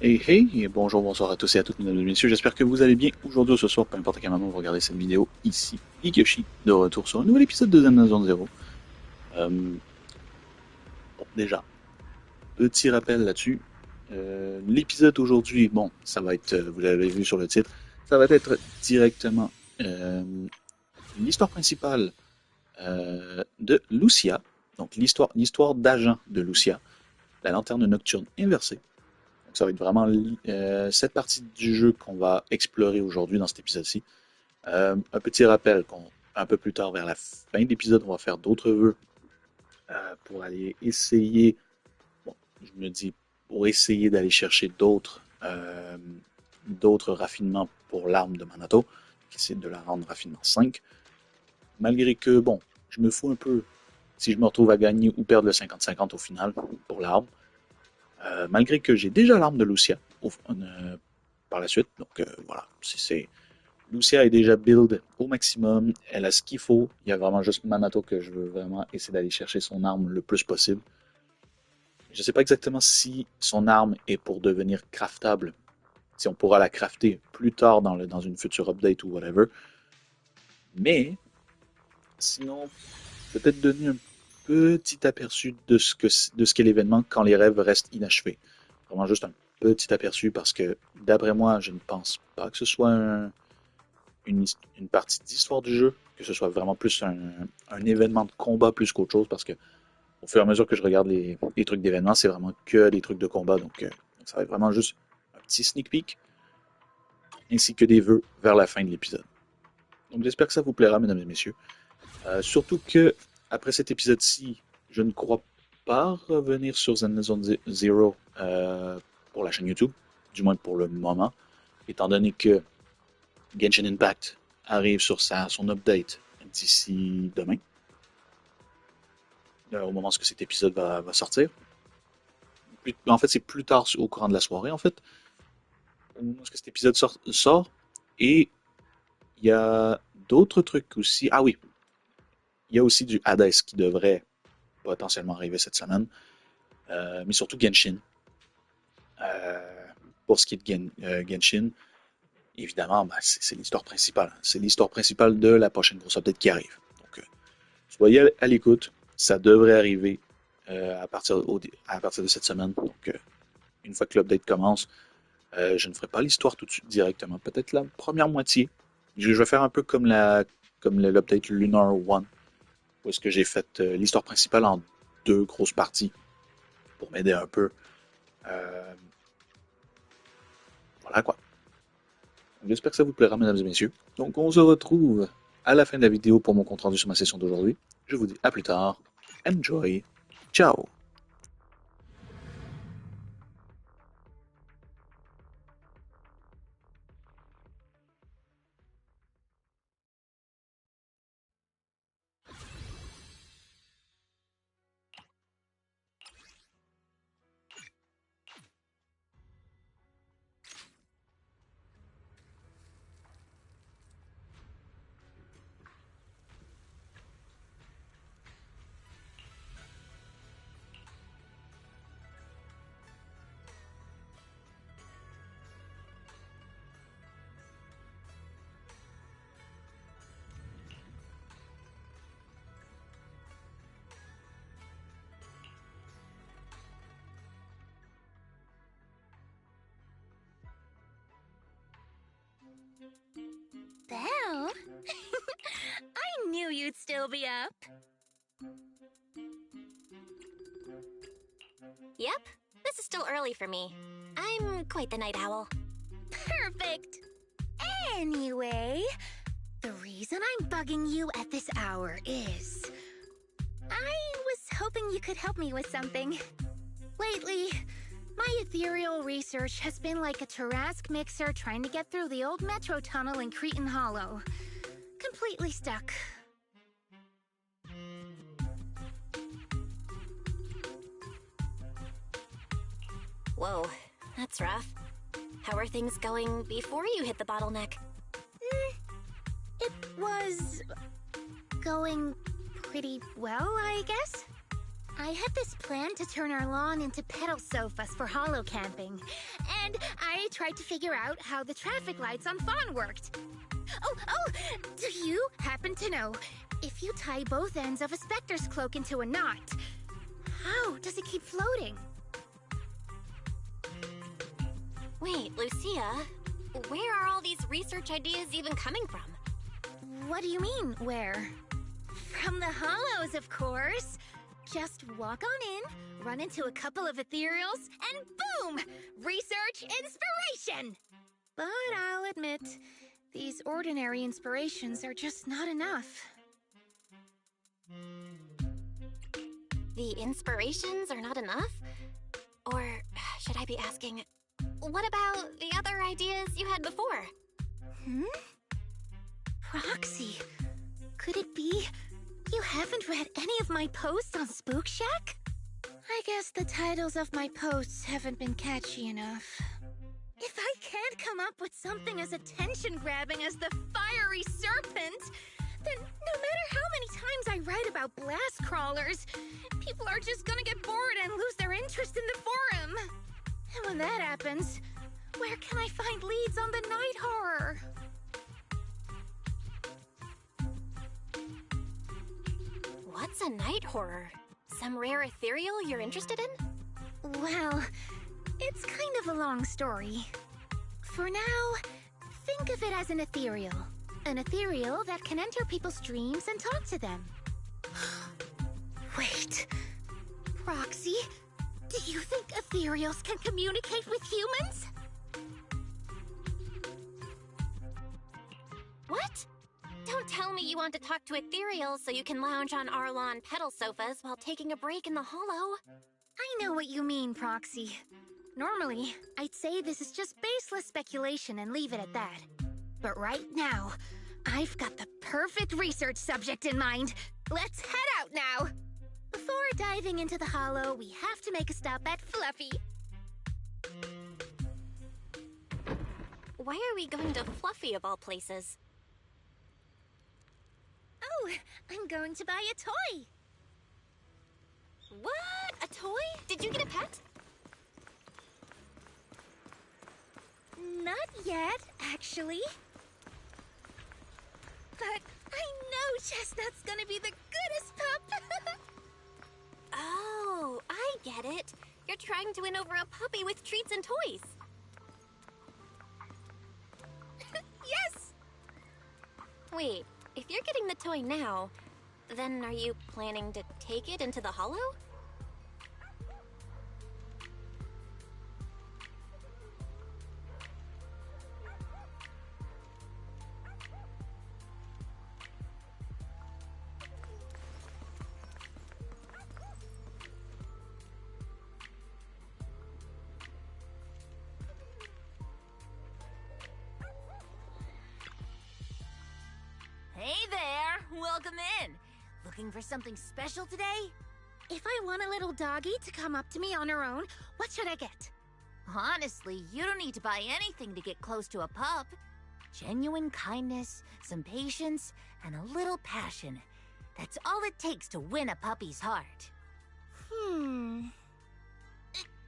Hey hey, et bonjour, bonsoir à tous et à toutes, mesdames et messieurs, j'espère que vous allez bien aujourd'hui ou ce soir, peu importe à quel moment vous regardez cette vidéo, ici GeekYoshii, de retour sur un nouvel épisode de Zenless Zero. Euh, bon, déjà, petit rappel là-dessus, l'épisode aujourd'hui, bon, ça va être, vous l'avez vu sur le titre, ça va être directement l'histoire principale de Lucia, donc l'histoire d'agent de Lucia, la lanterne nocturne inversée. Donc ça va être vraiment cette partie du jeu qu'on va explorer aujourd'hui dans cet épisode-ci. Un petit rappel un peu plus tard, vers la fin de l'épisode, on va faire d'autres vœux pour aller essayer, bon, je me dis, pour essayer d'aller chercher d'autres raffinements pour l'arme de Manato, qui essaie de la rendre raffinement 5. Malgré que, bon, je me fous un peu si je me retrouve à gagner ou perdre le 50-50 au final pour l'arme. Malgré que j'ai déjà l'arme de Lucia par la suite. Donc voilà, Lucia est déjà build au maximum, elle a ce qu'il faut. Il y a vraiment juste Manato que je veux vraiment essayer d'aller chercher son arme le plus possible. Je ne sais pas exactement si son arme est pour devenir craftable, si on pourra la crafter plus tard dans une future update ou whatever. Mais sinon, peut-être donner un petit aperçu de ce qu'est l'événement quand les rêves restent inachevés. Vraiment juste un petit aperçu parce que d'après moi, je ne pense pas que ce soit une partie d'histoire du jeu, que ce soit vraiment plus un événement de combat plus qu'autre chose, parce que au fur et à mesure que je regarde les trucs d'événements, c'est vraiment que des trucs de combat, donc ça va être vraiment juste un petit sneak peek, ainsi que des vœux vers la fin de l'épisode. Donc j'espère que ça vous plaira, mesdames et messieurs. Surtout que, après cet épisode-ci, je ne crois pas revenir sur Zenless Zero pour la chaîne YouTube, du moins pour le moment, étant donné que Genshin Impact arrive sur son update d'ici demain, au moment où cet épisode va sortir. En fait, c'est plus tard au courant de la soirée, en fait, au moment où cet épisode sort. Et il y a d'autres trucs aussi. Ah oui, il y a aussi du Hades qui devrait potentiellement arriver cette semaine, mais surtout Genshin. Euh, pour ce qui est de Genshin, évidemment, ben, c'est l'histoire principale. C'est l'histoire principale de la prochaine grosse update qui arrive. Donc, soyez à l'écoute. Ça devrait arriver à partir de cette semaine. Donc, une fois que l'update commence, je ne ferai pas l'histoire tout de suite directement. Peut-être la première moitié. Je vais faire un peu comme l'update Lunar One, où est-ce que j'ai fait l'histoire principale en deux grosses parties pour m'aider un peu. Euh, voilà quoi. J'espère que ça vous plaira, mesdames et messieurs. Donc, on se retrouve à la fin de la vidéo pour mon compte rendu sur ma session d'aujourd'hui. Je vous dis à plus tard. Enjoy. Ciao. Belle? I knew you'd still be up. Yep, this is still early for me. I'm quite the night owl. Perfect! Anyway, the reason I'm bugging you at this hour is... I was hoping you could help me with something. Lately, my ethereal research has been like a Tarrasque mixer trying to get through the old metro tunnel in Cretan Hollow. Completely stuck. Whoa, that's rough. How are things going before you hit the bottleneck? It was... going pretty well, I guess? I had this plan to turn our lawn into pedal sofas for holo camping, and I tried to figure out how the traffic lights on Fawn worked. Oh, do you happen to know if you tie both ends of a specter's cloak into a knot, how does it keep floating? Wait, Lucia, where are all these research ideas even coming from? What do you mean, where? From the hollows, of course. Just walk on in, run into a couple of ethereals, and boom! Research inspiration! But I'll admit, these ordinary inspirations are just not enough. The inspirations are not enough? Or should I be asking, what about the other ideas you had before? Proxy, could it be you haven't read any of my posts on Spook Shack? I guess the titles of my posts haven't been catchy enough. If I can't come up with something as attention-grabbing as the fiery serpent, then no matter how many times I write about blast crawlers, people are just gonna get bored and lose their interest in the forum. And when that happens, where can I find leads on the night horror? What's a night horror? Some rare ethereal you're interested in? Well, it's kind of a long story. For now, think of it as an ethereal. An ethereal that can enter people's dreams and talk to them. Wait, Proxy, do you think ethereals can communicate with humans? What? Don't tell me you want to talk to ethereals so you can lounge on our lawn pedal sofas while taking a break in the hollow. I know what you mean, Proxy. Normally, I'd say this is just baseless speculation and leave it at that. But right now, I've got the perfect research subject in mind. Let's head out now! Before diving into the hollow, we have to make a stop at Fluffy. Why are we going to Fluffy of all places? Oh, I'm going to buy a toy. What? A toy? Did you get a pet? Not yet, actually. But I know Chestnut's gonna be the goodest pup. Oh, I get it. You're trying to win over a puppy with treats and toys. Yes! Wait, if you're getting the toy now, then are you planning to take it into the hollow? Hey there! Welcome in! Looking for something special today? If I want a little doggy to come up to me on her own, what should I get? Honestly, you don't need to buy anything to get close to a pup. Genuine kindness, some patience, and a little passion. That's all it takes to win a puppy's heart.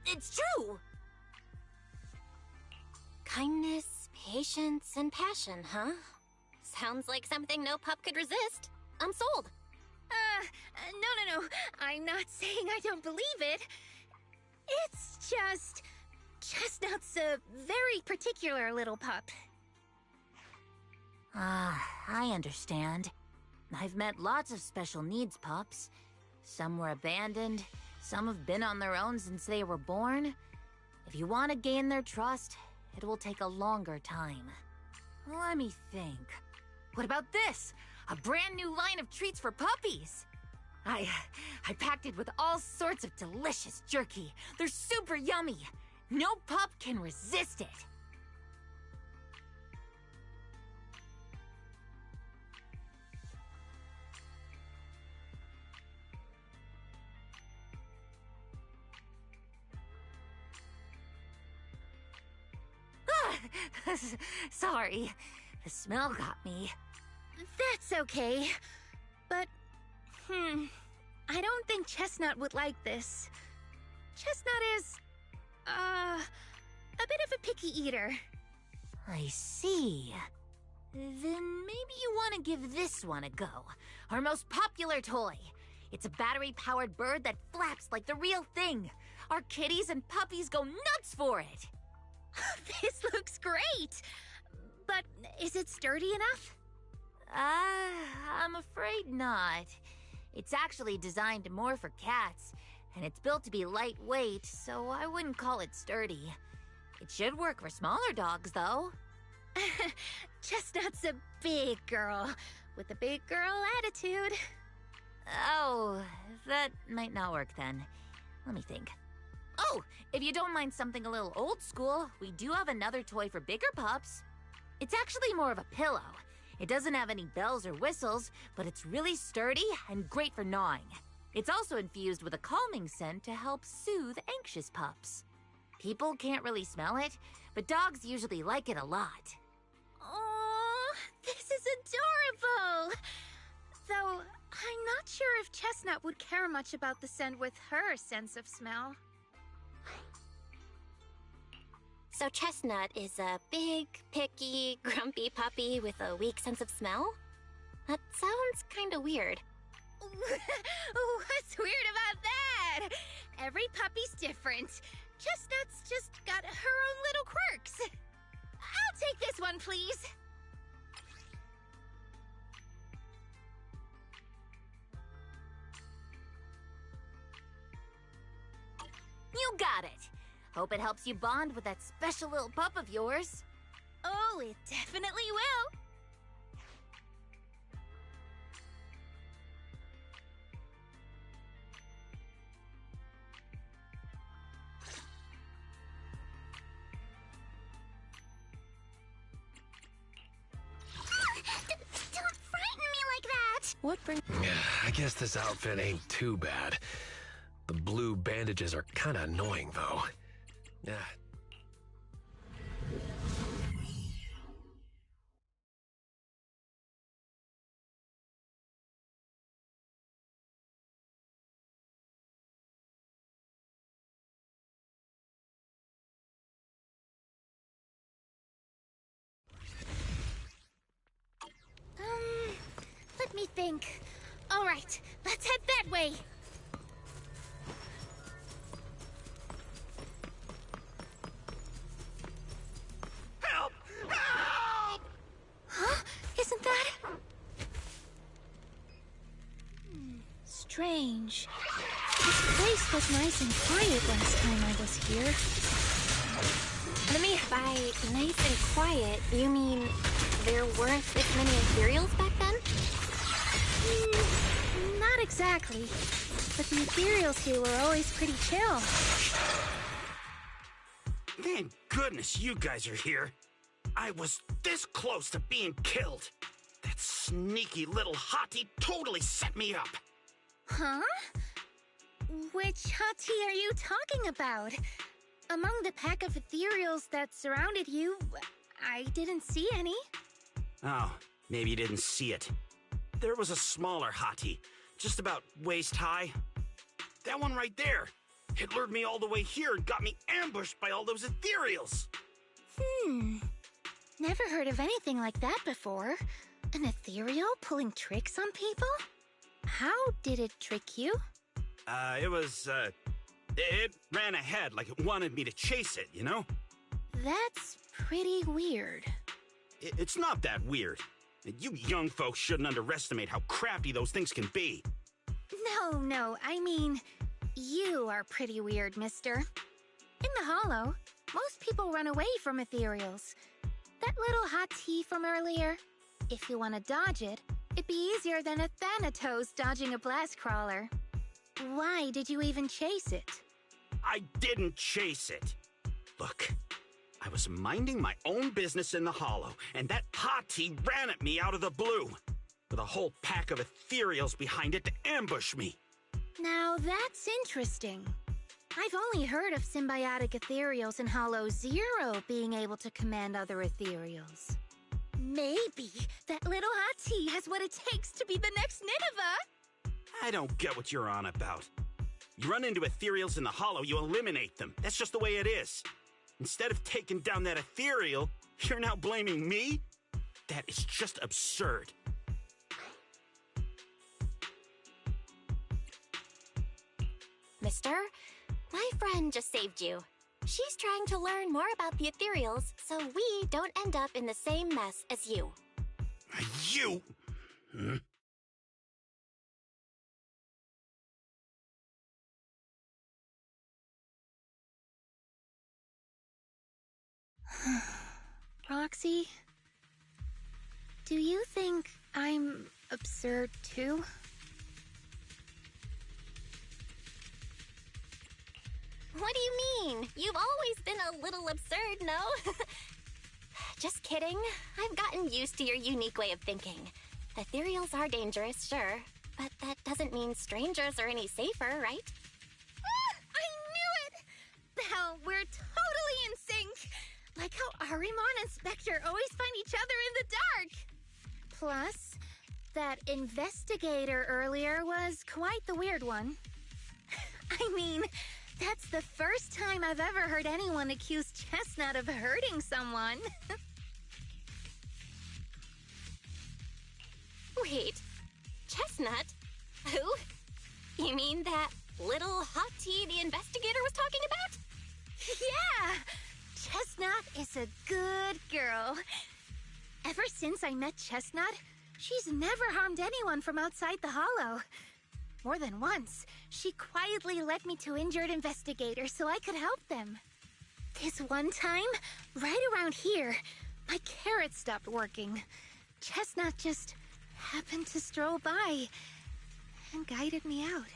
It's true! Kindness, patience, and passion, huh? Sounds like something no pup could resist. I'm sold. No. I'm not saying I don't believe it. It's just... Chestnut's a very particular little pup. I understand. I've met lots of special needs pups. Some were abandoned, some have been on their own since they were born. If you want to gain their trust, it will take a longer time. Let me think. What about this? A brand new line of treats for puppies! I packed it with all sorts of delicious jerky. They're super yummy. No pup can resist it. Sorry, the smell got me. That's okay. But, I don't think Chestnut would like this. Chestnut is, a bit of a picky eater. I see. Then maybe you want to give this one a go. Our most popular toy. It's a battery-powered bird that flaps like the real thing. Our kitties and puppies go nuts for it. This looks great! But is it sturdy enough? I'm afraid not. It's actually designed more for cats, and it's built to be lightweight, so I wouldn't call it sturdy. It should work for smaller dogs, though. Chestnut's a big girl, with a big girl attitude. Oh, that might not work then. Let me think. Oh, if you don't mind something a little old school, we do have another toy for bigger pups. It's actually more of a pillow. It doesn't have any bells or whistles, but it's really sturdy and great for gnawing. It's also infused with a calming scent to help soothe anxious pups. People can't really smell it, but dogs usually like it a lot. Oh, this is adorable! Though, I'm not sure if Chestnut would care much about the scent with her sense of smell. So Chestnut is a big, picky, grumpy puppy with a weak sense of smell? That sounds kinda weird. What's weird about that? Every puppy's different. Chestnut's just got her own little quirks. I'll take this one, please. You got it. Hope it helps you bond with that special little pup of yours. Oh, it definitely will. Don't frighten me like that! What brings... I guess this outfit ain't too bad. The blue bandages are kinda annoying, though. Yeah. Let me think. All right, let's head that way. Help! Help! Huh? Isn't that... Strange. This place was nice and quiet last time I was here. By nice and quiet, you mean there weren't this many ethereals back then? Not exactly. But the ethereals here were always pretty chill. Thank goodness you guys are here. I was this close to being killed. That sneaky little hottie totally set me up. Huh? Which hottie are you talking about? Among the pack of ethereals that surrounded you, I didn't see any. Oh, maybe you didn't see it. There was a smaller hottie, just about waist high. That one right there. It lured me all the way here and got me ambushed by all those ethereals. Never heard of anything like that before. An ethereal pulling tricks on people? How did it trick you? It ran ahead like it wanted me to chase it, you know? That's pretty weird. It's not that weird. You young folks shouldn't underestimate how crafty those things can be. No, I mean, you are pretty weird, mister. In the Hollow, most people run away from ethereals. That little hot tea from earlier, if you want to dodge it, it'd be easier than a Thanatos dodging a blast crawler. Why did you even chase it? I didn't chase it. Look, I was minding my own business in the Hollow, and that hottie ran at me out of the blue, with a whole pack of ethereals behind it to ambush me. Now that's interesting. I've only heard of symbiotic ethereals in Hollow Zero being able to command other ethereals. Maybe that little hottie has what it takes to be the next Nineveh? I don't get what you're on about. You run into ethereals in the hollow, you eliminate them. That's just the way it is. Instead of taking down that ethereal, you're now blaming me? That is just absurd. Mister, my friend just saved you. She's trying to learn more about the ethereals so we don't end up in the same mess as you. You? Hmm? Roxy, do you think I'm absurd too? What do you mean? You've always been a little absurd, no? Just kidding. I've gotten used to your unique way of thinking. Ethereals are dangerous, sure, but that doesn't mean strangers are any safer, right? I knew it! Now we're totally in sync! Like how Arimon and Spectre always find each other in the dark! Plus, that investigator earlier was quite the weird one. I mean, that's the first time I've ever heard anyone accuse Chestnut of hurting someone. Wait, Chestnut? Who? You mean that little hot tea the investigator was talking about? Yeah! Chestnut is a good girl. Ever since I met Chestnut, she's never harmed anyone from outside the hollow. More than once, she quietly led me to injured investigators so I could help them. This one time, right around here, my carrot stopped working. Chestnut just happened to stroll by and guided me out.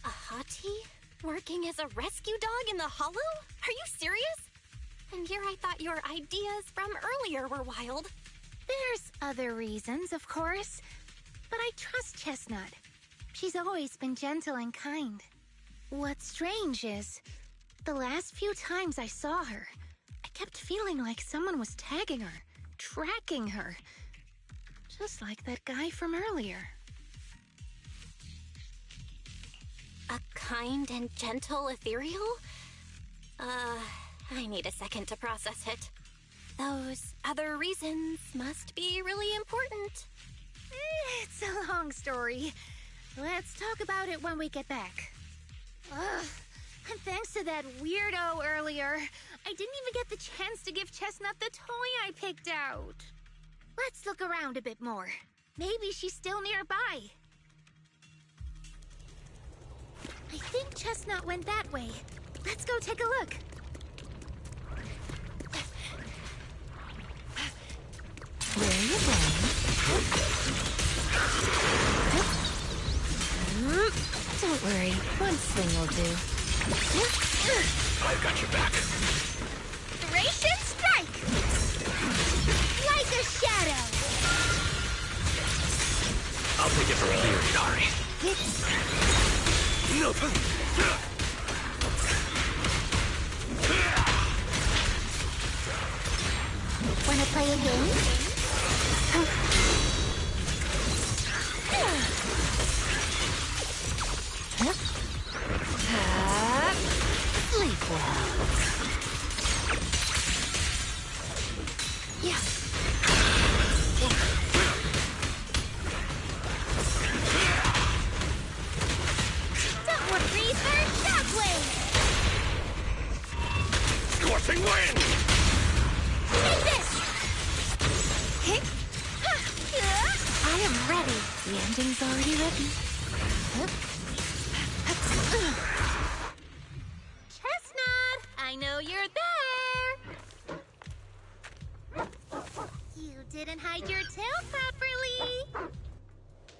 A hottie? Working as a rescue dog in the hollow? Are you serious? And here I thought your ideas from earlier were wild. There's other reasons, of course, but I trust Chestnut. She's always been gentle and kind. What's strange is, the last few times I saw her, I kept feeling like someone was tagging her, tracking her. Just like that guy from earlier. A kind and gentle ethereal? I need a second to process it. Those other reasons must be really important. It's a long story. Let's talk about it when we get back. Ugh, and thanks to that weirdo earlier, I didn't even get the chance to give Chestnut the toy I picked out. Let's look around a bit more. Maybe she's still nearby. I think Chestnut went that way. Let's go take a look. Where are you going? Don't worry, one swing will do. I've got your back. Thracian strike! Like a shadow! I'll take it from here, Dari. No. Wanna play a game? Sleep well. Yeah. Downward breather, shockwave! Scorching wind! Take this! I am ready. The ending's already written. Chestnut, I know you're there! You didn't hide your tail properly!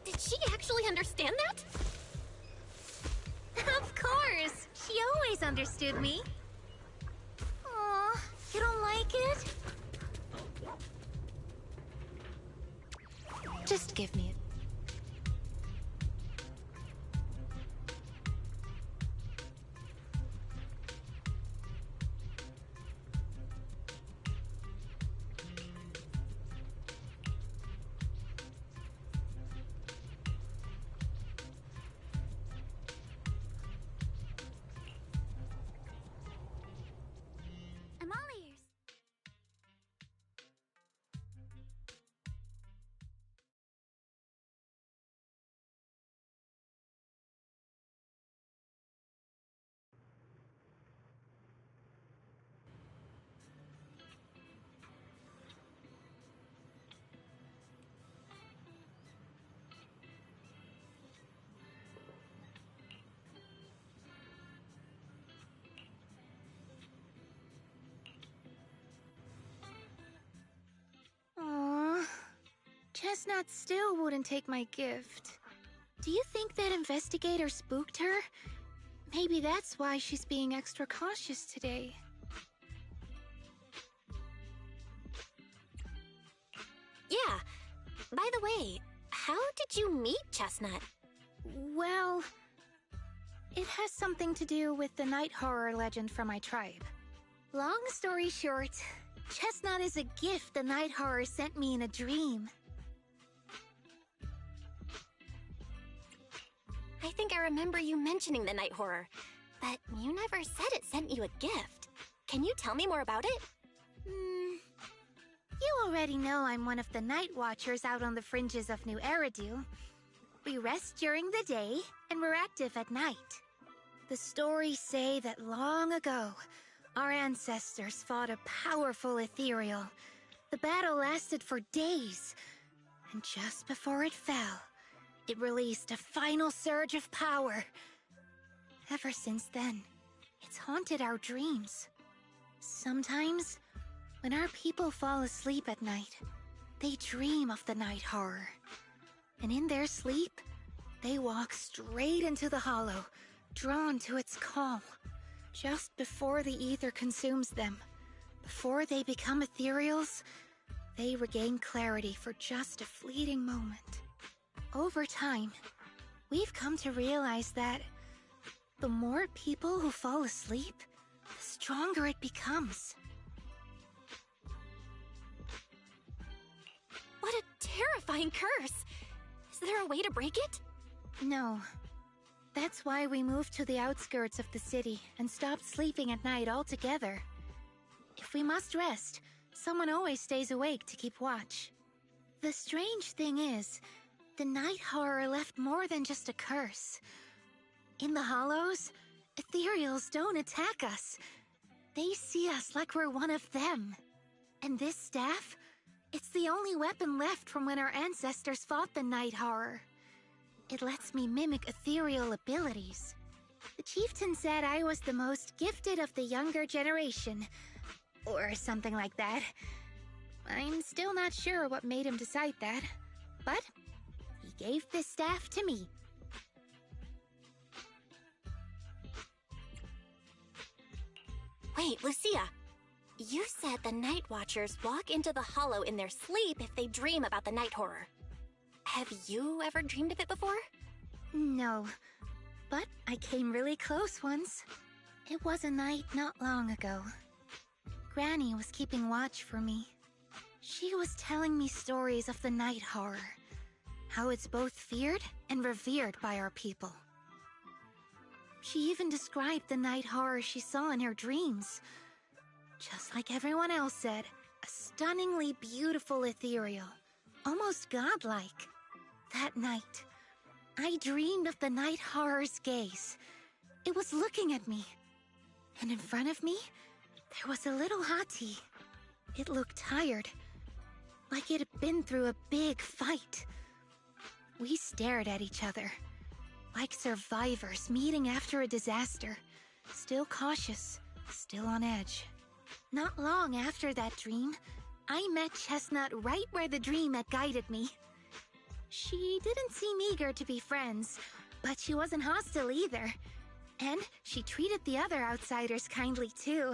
Did she actually understand that? Of course! She always understood me. Aw, you don't like it? Just give me it. Chestnut still wouldn't take my gift. Do you think that investigator spooked her? Maybe that's why she's being extra cautious today. Yeah. By the way, how did you meet Chestnut? Well, it has something to do with the night horror legend from my tribe. Long story short, Chestnut is a gift the night horror sent me in a dream. I think I remember you mentioning the night horror, but you never said it sent you a gift. Can you tell me more about it? You already know I'm one of the night watchers out on the fringes of New Eridu. We rest during the day, and we're active at night. The stories say that long ago, our ancestors fought a powerful ethereal. The battle lasted for days, and just before it fell, it released a final surge of power. Ever since then, it's haunted our dreams. Sometimes, when our people fall asleep at night, they dream of the night horror. And in their sleep, they walk straight into the hollow, drawn to its call. Just before the ether consumes them, before they become ethereals, they regain clarity for just a fleeting moment. Over time, we've come to realize that the more people who fall asleep, the stronger it becomes. What a terrifying curse! Is there a way to break it? No. That's why we moved to the outskirts of the city and stopped sleeping at night altogether. If we must rest, someone always stays awake to keep watch. The strange thing is, the night horror left more than just a curse. In the hollows, ethereals don't attack us. They see us like we're one of them. And this staff, it's the only weapon left from when our ancestors fought the night horror. It lets me mimic ethereal abilities. The chieftain said I was the most gifted of the younger generation, or something like that. I'm still not sure what made him decide that, but he gave this staff to me. Wait, Lucia. You said the Night Watchers walk into the hollow in their sleep if they dream about the night horror. Have you ever dreamed of it before? No, but I came really close once. It was a night not long ago. Granny was keeping watch for me. She was telling me stories of the night horror, how it's both feared and revered by our people. She even described the night horror she saw in her dreams. Just like everyone else said, a stunningly beautiful ethereal, almost godlike. That night, I dreamed of the night horror's gaze. It was looking at me. And in front of me, there was a little hottie. It looked tired, like it had been through a big fight. We stared at each other, like survivors meeting after a disaster, still cautious, still on edge. Not long after that dream, I met Chestnut right where the dream had guided me. She didn't seem eager to be friends, but she wasn't hostile either. And she treated the other outsiders kindly too.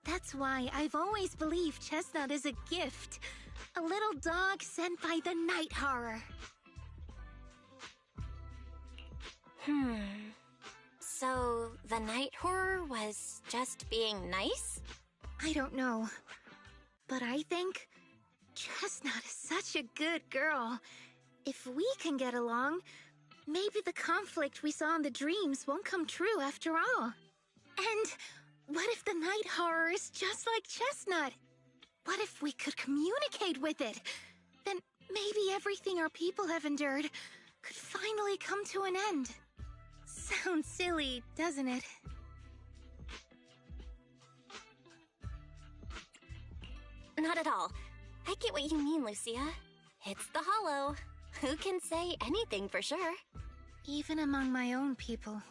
That's why I've always believed Chestnut is a gift. A little dog sent by the night horror. So, the night horror was just being nice? I don't know. But I think Chestnut is such a good girl. If we can get along, maybe the conflict we saw in the dreams won't come true after all. And what if the night horror is just like Chestnut? What if we could communicate with it? Then maybe everything our people have endured could finally come to an end. Sounds silly, doesn't it? Not at all. I get what you mean, Lucia. It's the hollow. Who can say anything for sure? Even among my own people,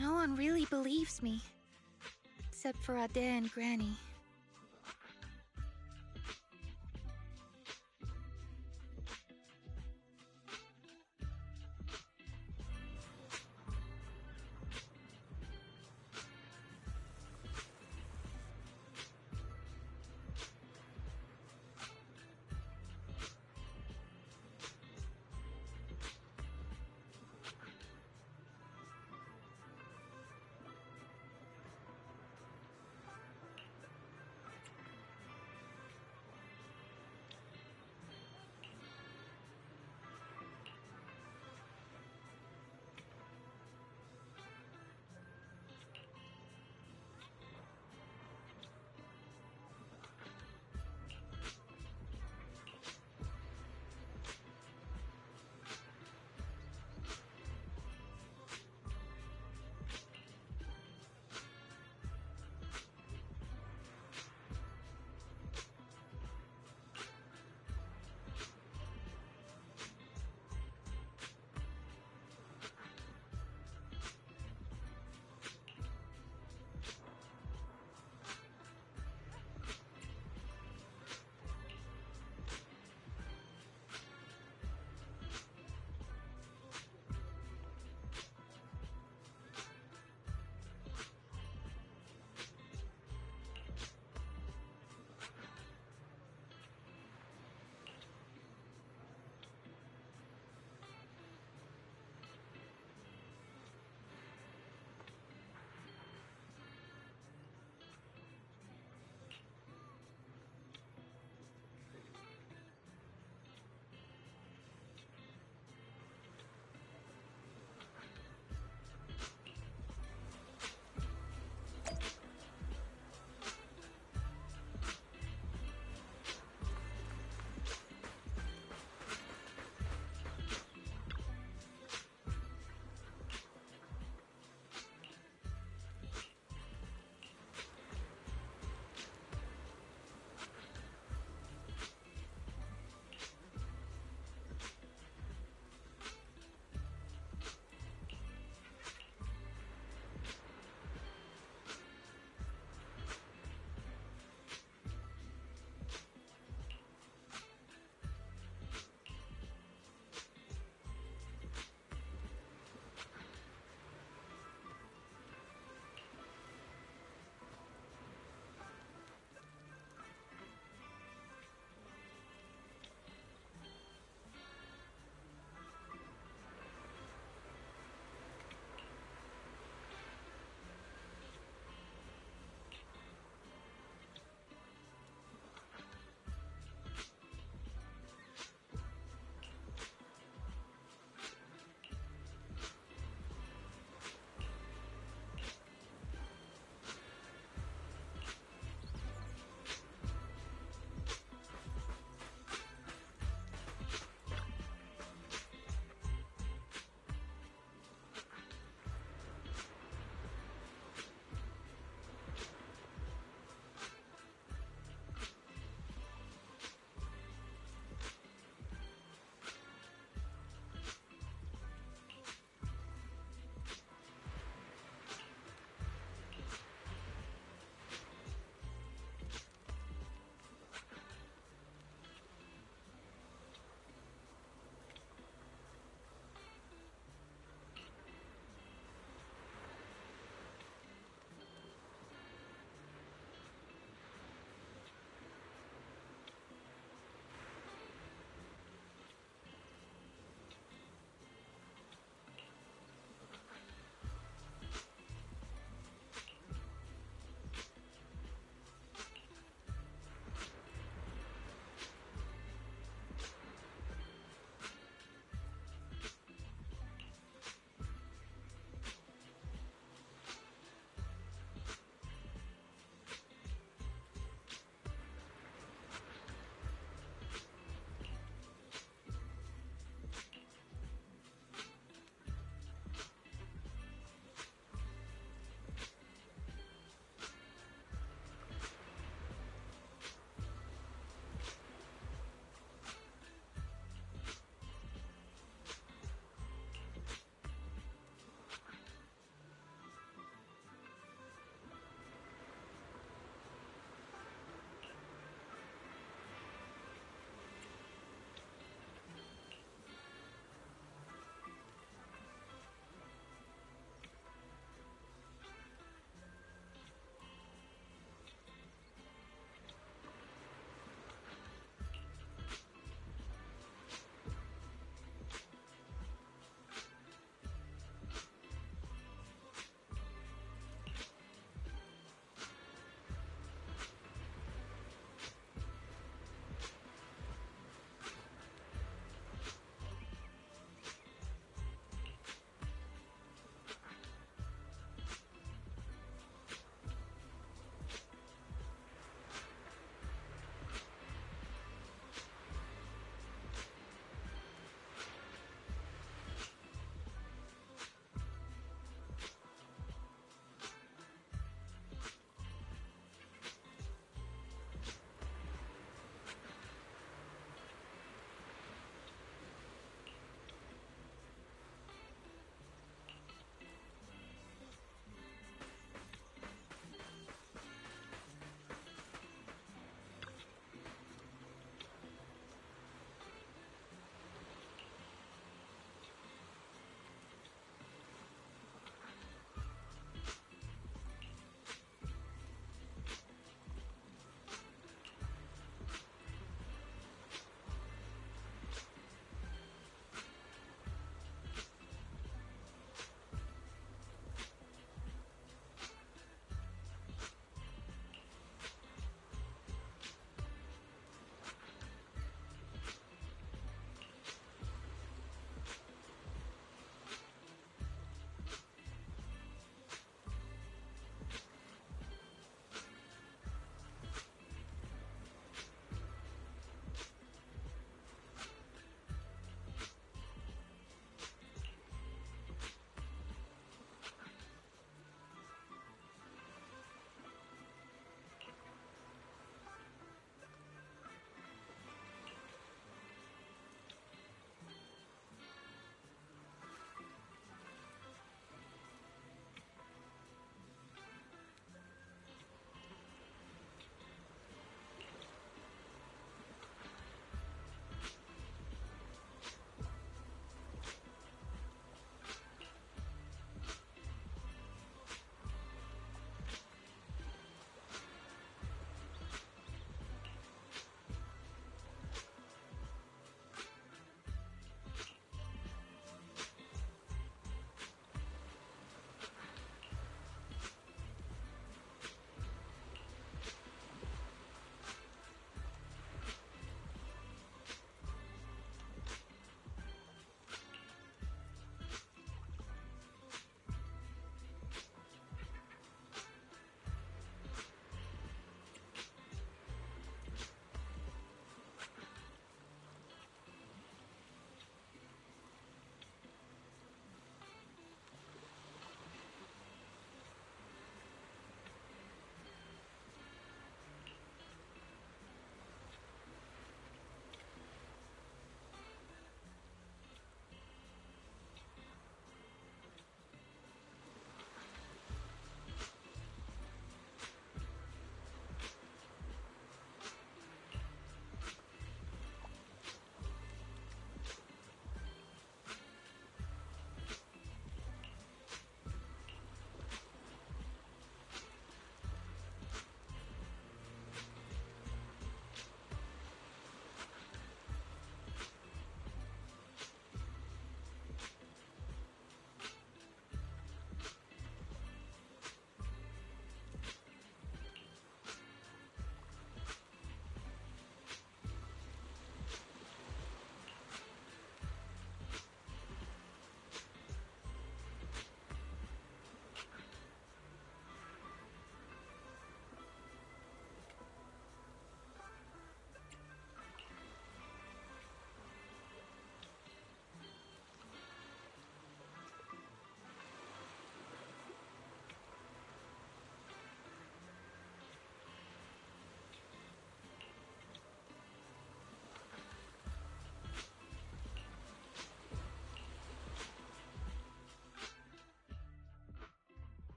no one really believes me. Except for Ade and Granny.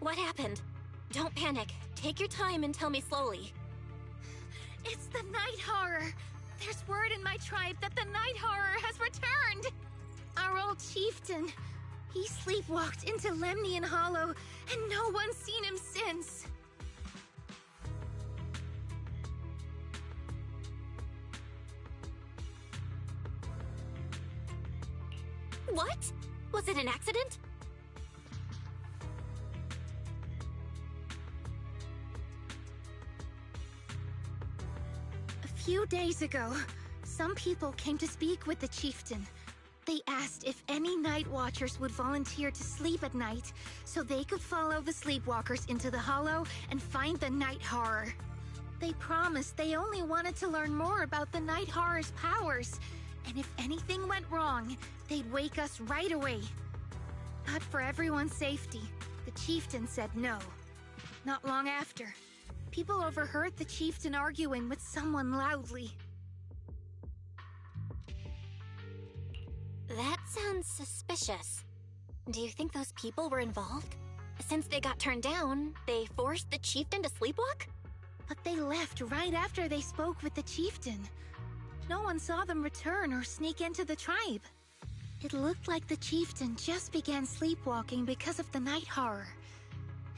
What happened? Don't panic. Take your time and tell me slowly. It's the night horror. There's word in my tribe that the night horror has returned. Our old chieftain. He sleepwalked into Lemnian Hollow, and no one's seen him since. What? Was it an accident? A few days ago, some people came to speak with the chieftain. They asked if any night watchers would volunteer to sleep at night so they could follow the sleepwalkers into the hollow and find the night horror. They promised they only wanted to learn more about the night horror's powers, and if anything went wrong, they'd wake us right away. But for everyone's safety, the chieftain said no. Not long after, people overheard the chieftain arguing with someone loudly. That sounds suspicious. Do you think those people were involved? Since they got turned down, they forced the chieftain to sleepwalk? But they left right after they spoke with the chieftain. No one saw them return or sneak into the tribe. It looked like the chieftain just began sleepwalking because of the night horror,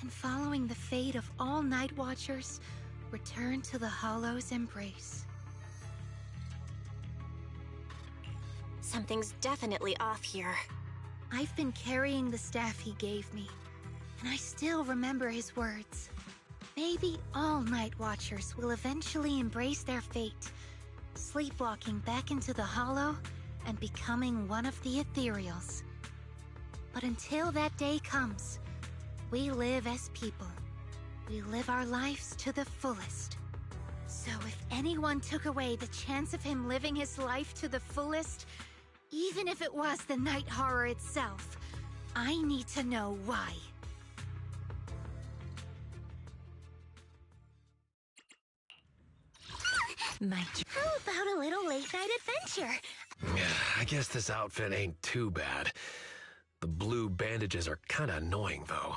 and following the fate of all night watchers, returned to the Hollow's embrace. Something's definitely off here. I've been carrying the staff he gave me, and I still remember his words. Maybe all night watchers will eventually embrace their fate, sleepwalking back into the Hollow and becoming one of the ethereals. But until that day comes, we live as people. We live our lives to the fullest. So if anyone took away the chance of him living his life to the fullest, even if it was the night horror itself, I need to know why. How about a little late-night adventure? Yeah, I guess this outfit ain't too bad. The blue bandages are kinda annoying, though.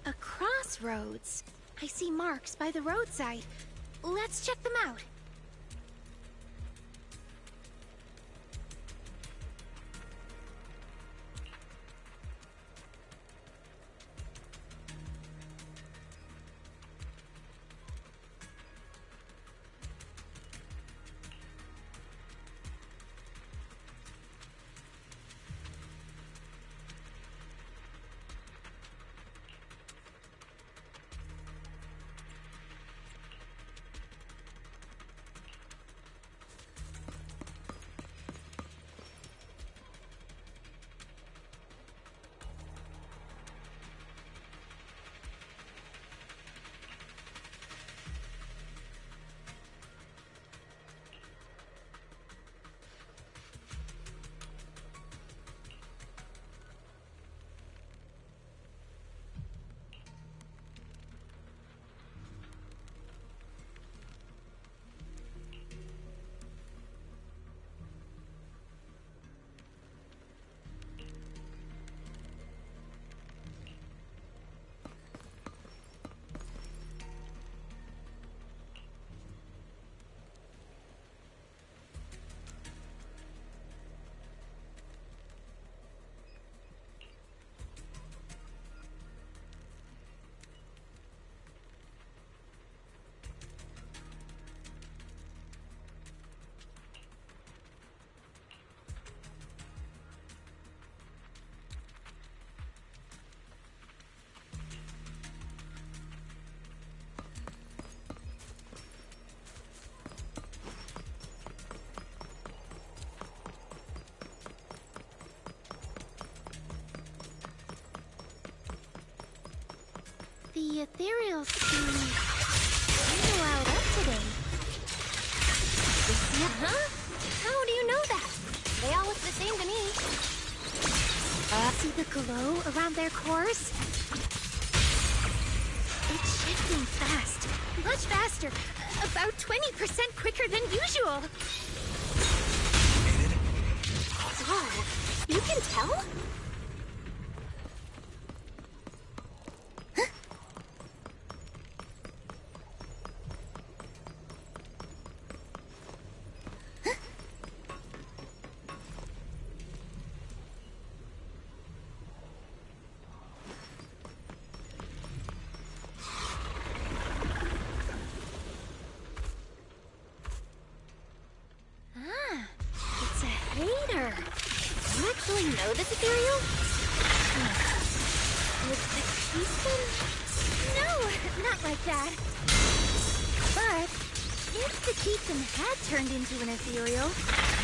A crossroads. I see marks by the roadside. Let's check them out. The ethereals seem kind of wild up today. Huh? How do you know that? They all look the same to me. See the glow around their cores? It's shifting fast. Much faster. About 20% quicker than usual. Whoa, you can tell? It's a hater. You actually know this ethereal? With the Keystone? No, not like that. But if the Keystone had turned into an ethereal,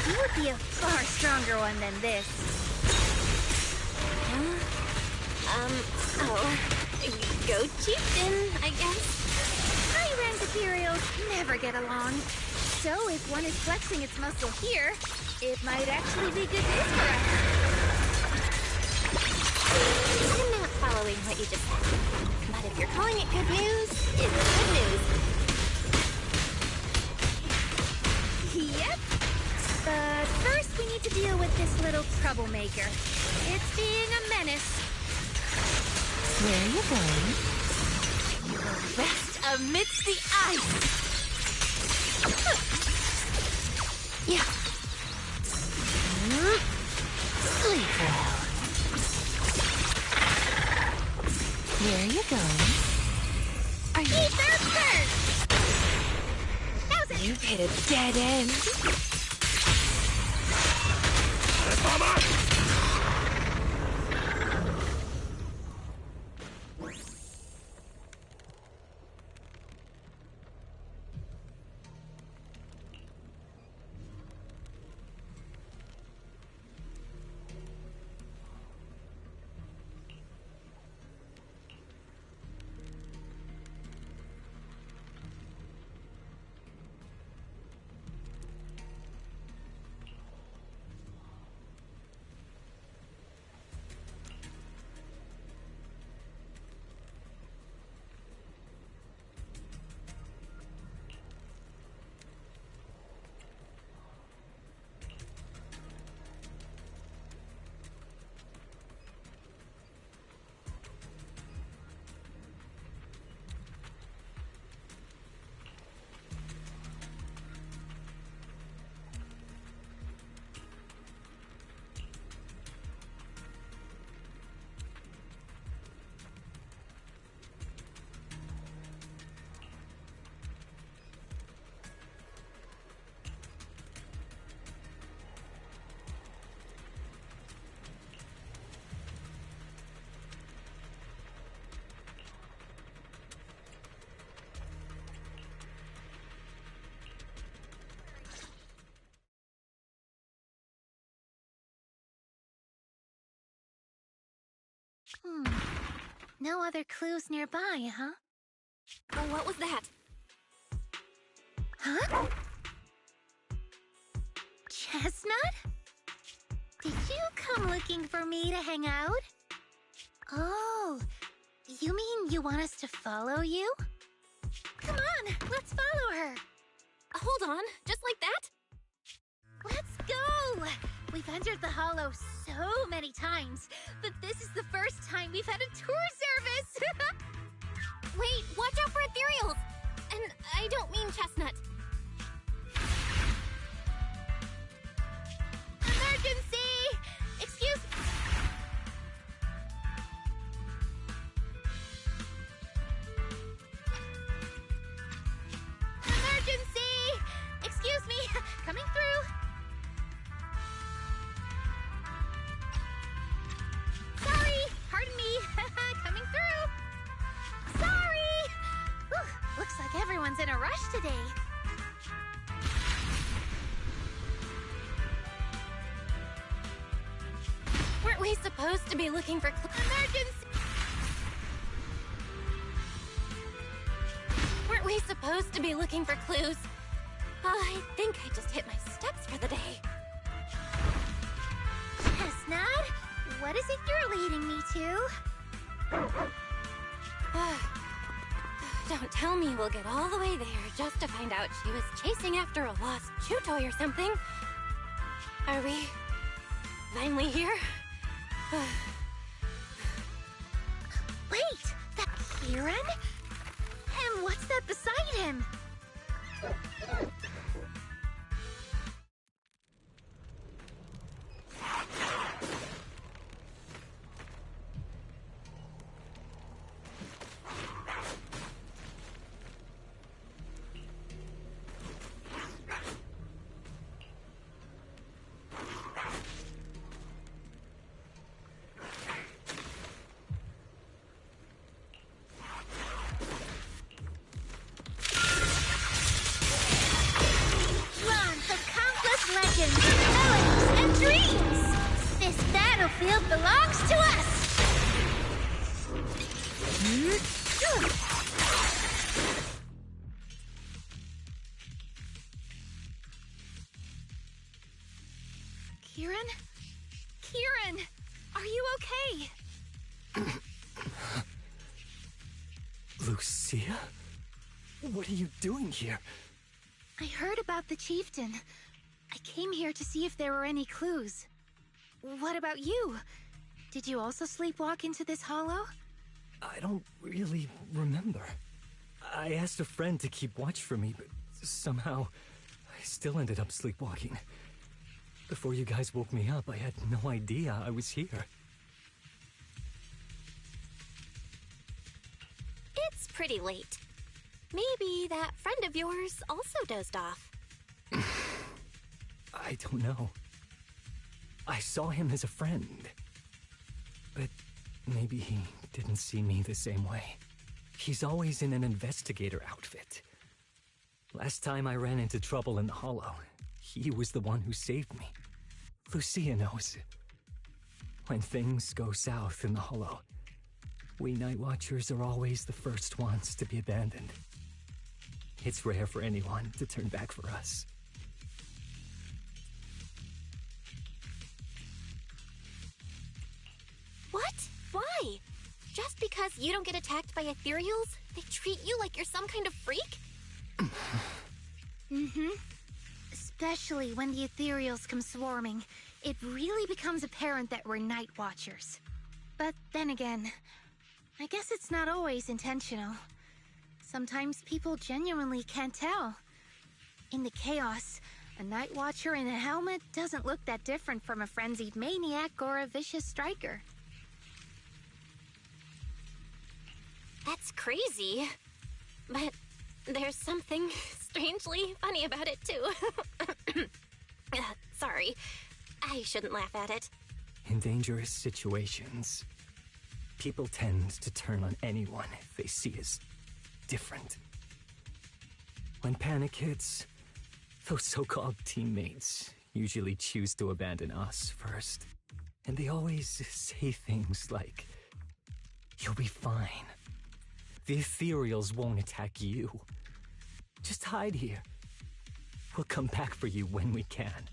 he would be a far stronger one than this. Go chieftain, I guess. High-rank ethereals never get along. So if one is flexing its muscle here, it might actually be good news for us. I'm not following what you just said. But if you're calling it good news, it's good news. Yep. But first we need to deal with this little troublemaker. It's being a menace. Where are you going? You will rest amidst the ice! Yeah. Sleep well. Where are you going? Are you... Eat their first! How's it? You've hit a dead end. No other clues nearby, huh? Oh, what was that? Huh? Chestnut? Did you come looking for me to hang out? Oh, you mean you want us to follow you? Come on, let's follow her. Hold on, just like that? Let's go! We've entered the Hollow so many times, but this is the first time we've had a tour service! Wait, watch out for ethereals! And I don't mean Chestnut. Emergency! Excuse... Emergency! Excuse me, coming through. Sorry, pardon me, coming through. Sorry! Whew, looks like everyone's in a rush today. Weren't we supposed to be looking for Emergency! we supposed to be looking for clues? I think I just hit my steps for the day. Chestnut, what is it you're leading me to? Don't tell me we'll get all the way there just to find out she was chasing after a lost chew toy or something. Are we finally here? Wait, that Kieran? And what's that beside him? Legends, melodies, and dreams! This battlefield belongs to us! Kieran? Kieran! Are you okay? Lucia? What are you doing here? I heard about the chieftain. I came here to see if there were any clues. What about you? Did you also sleepwalk into this hollow? I don't really remember. I asked a friend to keep watch for me, but somehow I still ended up sleepwalking. Before you guys woke me up, I had no idea I was here. It's pretty late. Maybe that friend of yours also dozed off. I don't know. I saw him as a friend. But maybe he didn't see me the same way. He's always in an investigator outfit. Last time I ran into trouble in the hollow, he was the one who saved me. Lucia knows. When things go south in the hollow, we Night Watchers are always the first ones to be abandoned. It's rare for anyone to turn back for us. What? Why? Just because you don't get attacked by ethereals, they treat you like you're some kind of freak? Mm-hmm. Especially when the ethereals come swarming, it really becomes apparent that we're Night Watchers. But then again, I guess it's not always intentional. Sometimes people genuinely can't tell. In the chaos, a Night Watcher in a helmet doesn't look that different from a frenzied maniac or a vicious striker. That's crazy. But there's something strangely funny about it, too. Sorry. I shouldn't laugh at it. In dangerous situations, people tend to turn on anyone they see as different. When panic hits, those so-called teammates usually choose to abandon us first. And they always say things like, "You'll be fine. The ethereals won't attack you. Just hide here. We'll come back for you when we can."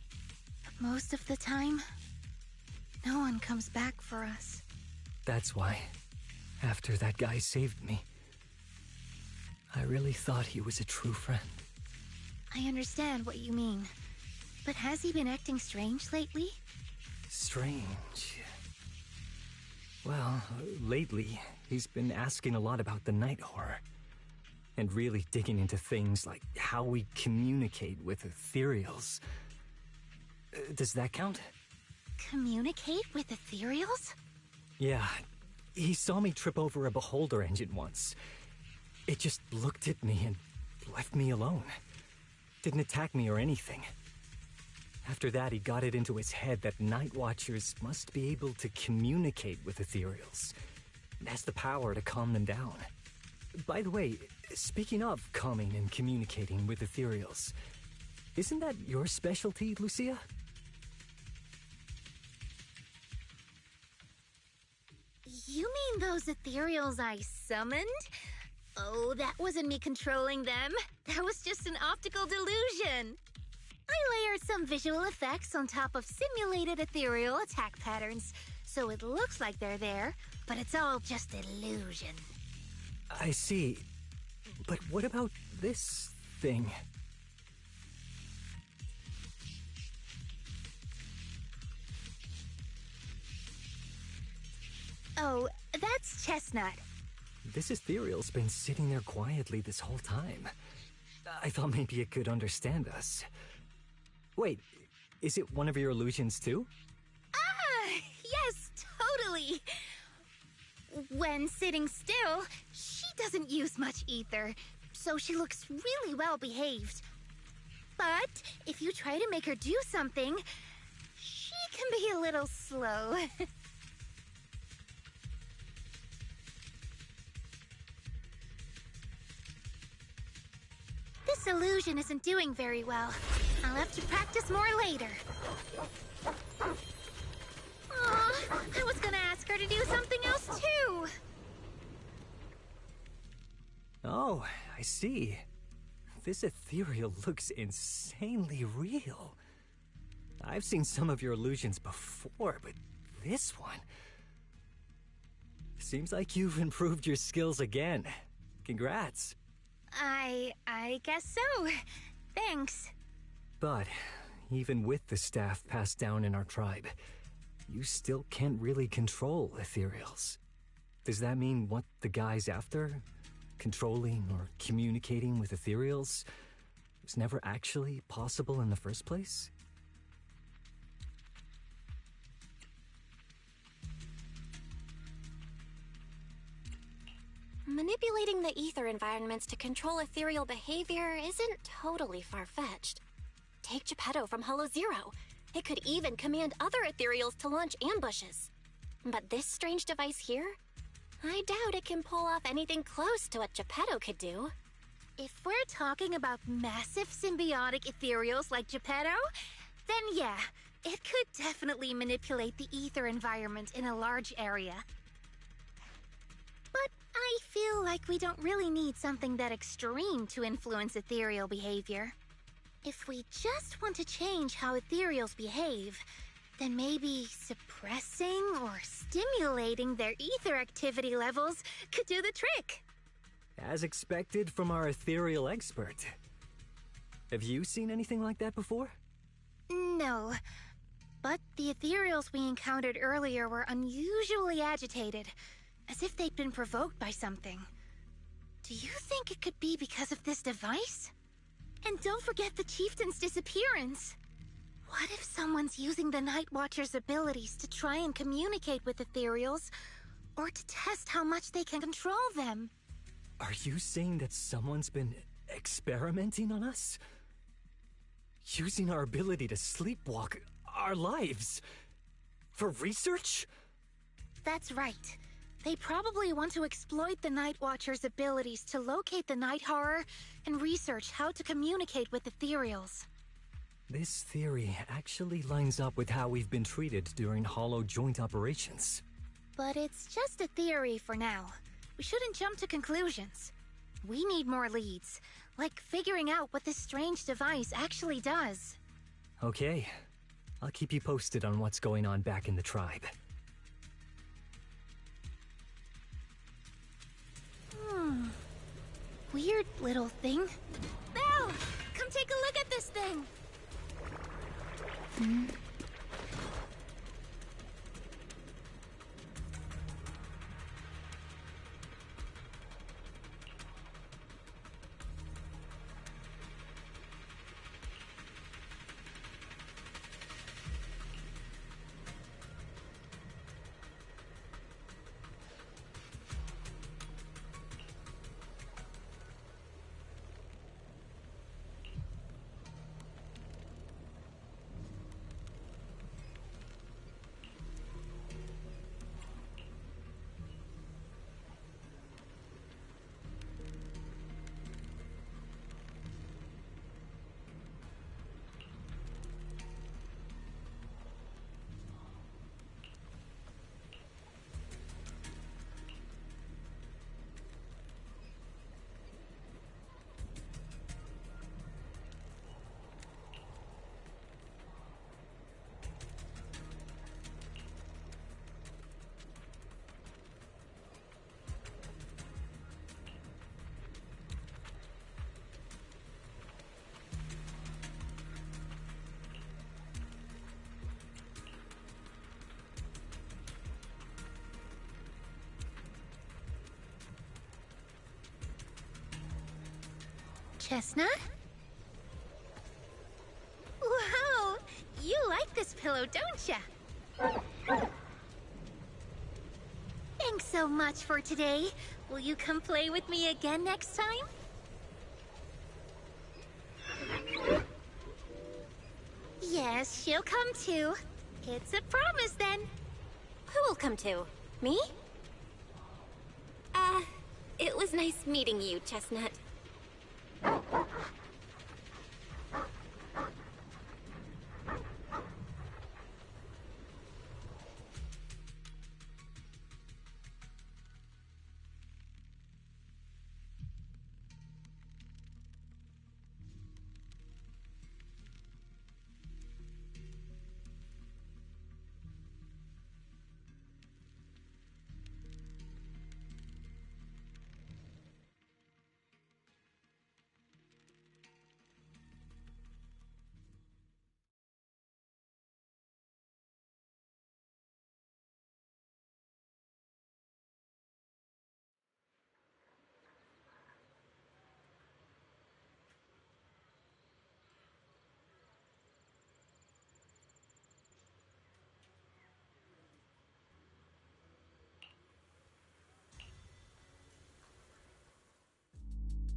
But most of the time, no one comes back for us. That's why, after that guy saved me, I really thought he was a true friend. I understand what you mean. But has he been acting strange lately? Strange. Well, lately, he's been asking a lot about the night horror. And really digging into things like how we communicate with ethereals. Does that count? Communicate with ethereals? Yeah, he saw me trip over a beholder engine once. It just looked at me and left me alone. Didn't attack me or anything. After that, he got it into his head that Night Watchers must be able to communicate with ethereals. It has the power to calm them down. By the way, speaking of calming and communicating with ethereals, isn't that your specialty, Lucia? You mean those ethereals I summoned? Oh, that wasn't me controlling them. That was just an optical delusion. I layered some visual effects on top of simulated ethereal attack patterns, so it looks like they're there, but it's all just illusion. I see. But what about this thing? Oh, that's Chestnut. This ethereal's been sitting there quietly this whole time. I thought maybe it could understand us. Wait, is it one of your illusions too? Ah, yes, totally. When sitting still, she doesn't use much ether, so she looks really well behaved. But if you try to make her do something, she can be a little slow. This illusion isn't doing very well. I'll have to practice more later. Aw, I was gonna ask her to do something else too. Oh, I see. This ethereal looks insanely real. I've seen some of your illusions before, but this one... Seems like you've improved your skills again. Congrats. I guess so. Thanks. But even with the staff passed down in our tribe, you still can't really control ethereals. Does that mean what the guy's after? Controlling or communicating with ethereals was never actually possible in the first place? Manipulating the ether environments to control ethereal behavior isn't totally far-fetched. Take Geppetto from Hollow Zero. It could even command other ethereals to launch ambushes. But this strange device here? I doubt it can pull off anything close to what Geppetto could do. If we're talking about massive symbiotic ethereals like Geppetto, then yeah, it could definitely manipulate the ether environment in a large area. But I feel like we don't really need something that extreme to influence ethereal behavior. If we just want to change how ethereals behave, then maybe suppressing or stimulating their ether activity levels could do the trick. As expected from our ethereal expert. Have you seen anything like that before? No, but the ethereals we encountered earlier were unusually agitated, as if they'd been provoked by something. Do you think it could be because of this device? And don't forget the chieftain's disappearance. What if someone's using the Night Watcher's abilities to try and communicate with ethereals, or to test how much they can control them? Are you saying that someone's been experimenting on us? Using our ability to sleepwalk our lives? For research? That's right. They probably want to exploit the Night Watcher's abilities to locate the night horror and research how to communicate with ethereals. This theory actually lines up with how we've been treated during Hollow joint operations. But it's just a theory for now. We shouldn't jump to conclusions. We need more leads, like figuring out what this strange device actually does. Okay. I'll keep you posted on what's going on back in the tribe. Weird little thing. Belle! Come take a look at this thing! Chestnut? Wow! You like this pillow, don't ya? Thanks so much for today. Will you come play with me again next time? Yes, she'll come too. It's a promise then. Who will come to? Me? It was nice meeting you, Chestnut.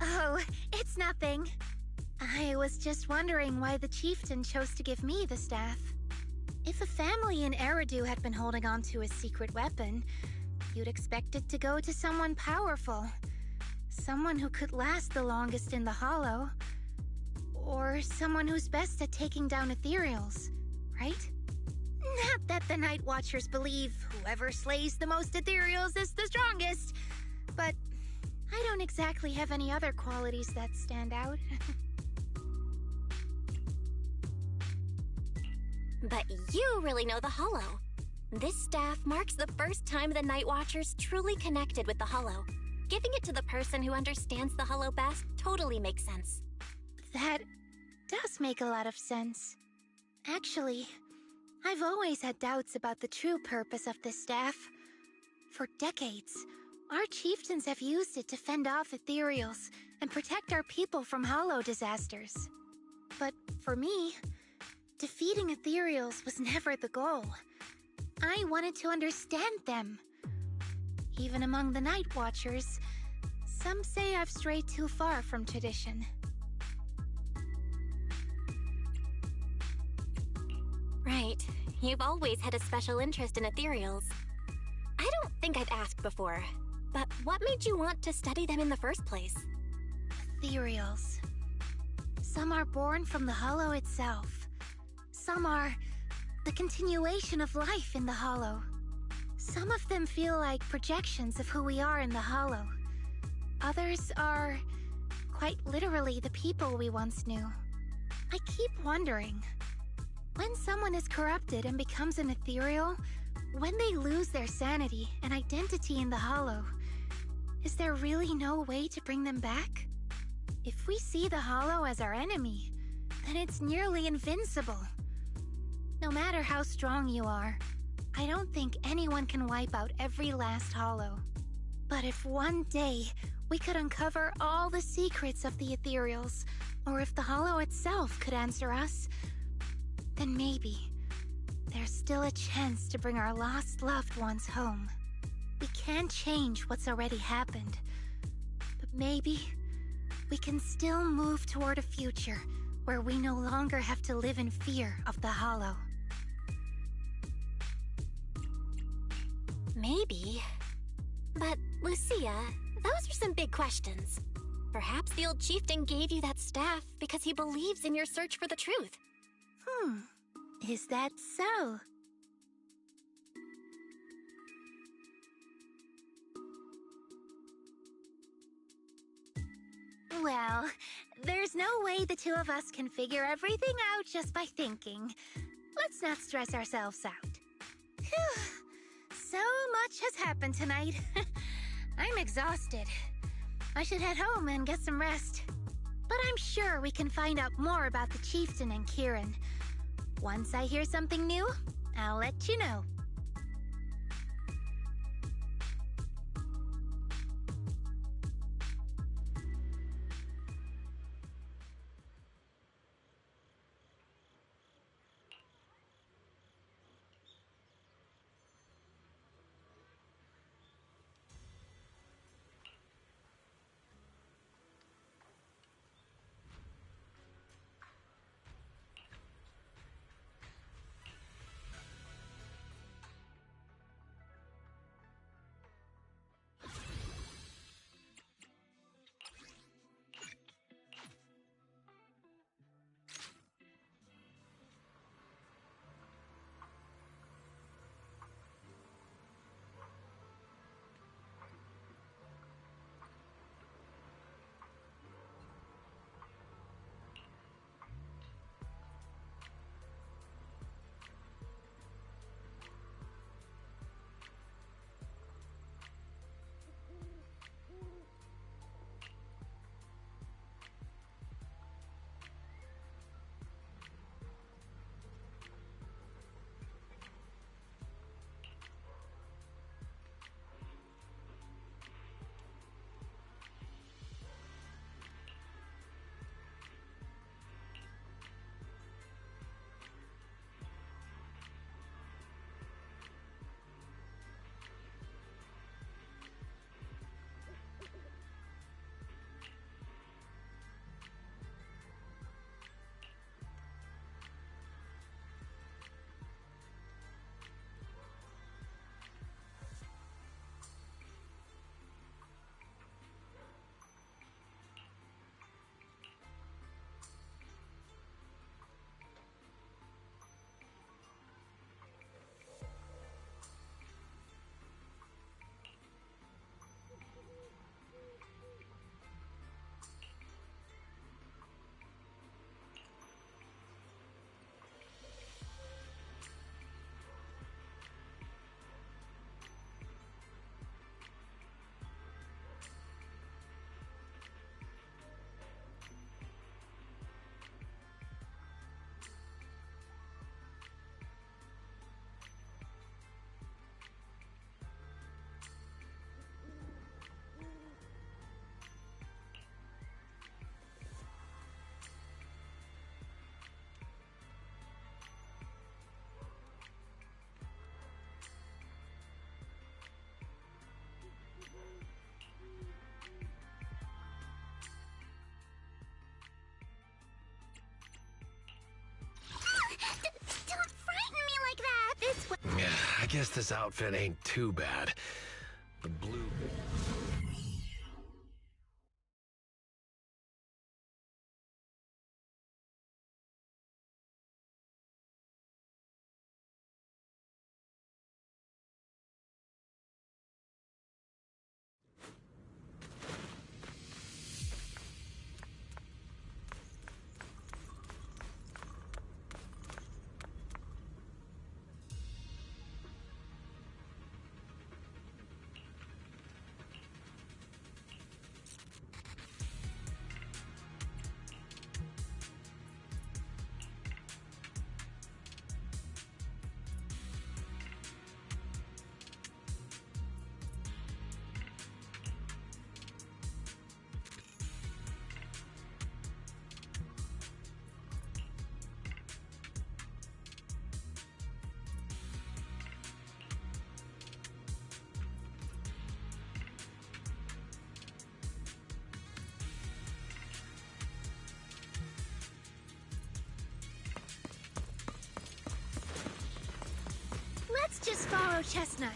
Oh, it's nothing. I was just wondering why the chieftain chose to give me the staff. If a family in Eridu had been holding on to a secret weapon, you'd expect it to go to someone powerful. Someone who could last the longest in the Hollow. Or someone who's best at taking down ethereals, right? Not that the Night Watchers believe whoever slays the most ethereals is the strongest, but I don't exactly have any other qualities that stand out. But you really know the Hollow. This staff marks the first time the Night Watchers truly connected with the Hollow. Giving it to the person who understands the Hollow best totally makes sense. That does make a lot of sense. Actually, I've always had doubts about the true purpose of this staff. For decades, our chieftains have used it to fend off ethereals and protect our people from Hollow disasters. But for me, defeating ethereals was never the goal. I wanted to understand them. Even among the Night Watchers, some say I've strayed too far from tradition. Right. You've always had a special interest in ethereals. I don't think I've asked before, but what made you want to study them in the first place? Ethereals. Some are born from the Hollow itself. Some are the continuation of life in the Hollow. Some of them feel like projections of who we are in the Hollow. Others are quite literally the people we once knew. I keep wondering, when someone is corrupted and becomes an ethereal, when they lose their sanity and identity in the Hollow, is there really no way to bring them back? If we see the Hollow as our enemy, then it's nearly invincible. No matter how strong you are, I don't think anyone can wipe out every last Hollow. But if one day we could uncover all the secrets of the ethereals, or if the Hollow itself could answer us, then maybe there's still a chance to bring our lost loved ones home. We can't change what's already happened, but maybe we can still move toward a future where we no longer have to live in fear of the Hollow. Maybe. But, Lucia, those are some big questions. Perhaps the old chieftain gave you that staff because he believes in your search for the truth. Is that so? Well, there's no way the two of us can figure everything out just by thinking. Let's not stress ourselves out. Phew. So much has happened tonight. I'm exhausted. I should head home and get some rest. But I'm sure we can find out more about the chieftain and Kieran. Once I hear something new, I'll let you know. guess this outfit ain't too bad. The blue... Let's just follow Chestnut.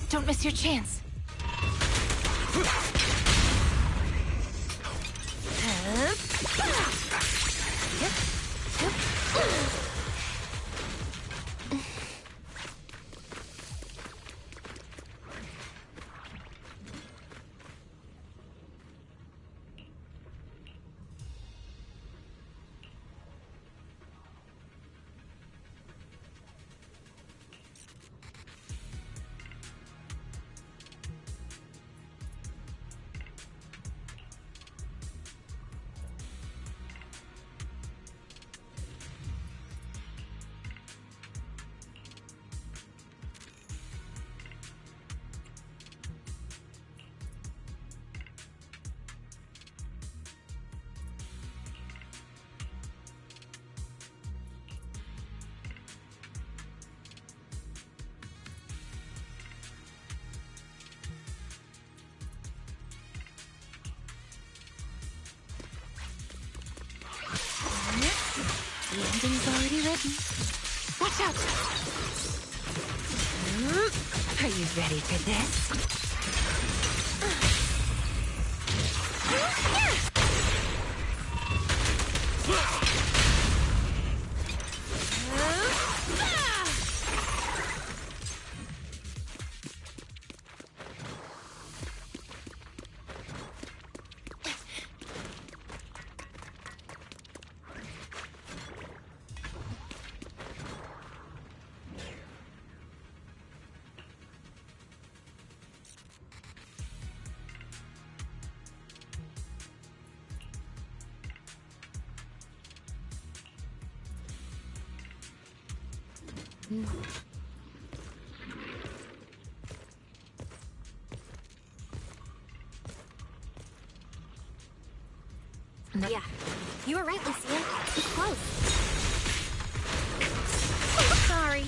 Don't miss your chance. The ending's already written. Watch out! Are you ready for this? No. Yeah, you were right, Lucia. It's close. Sorry.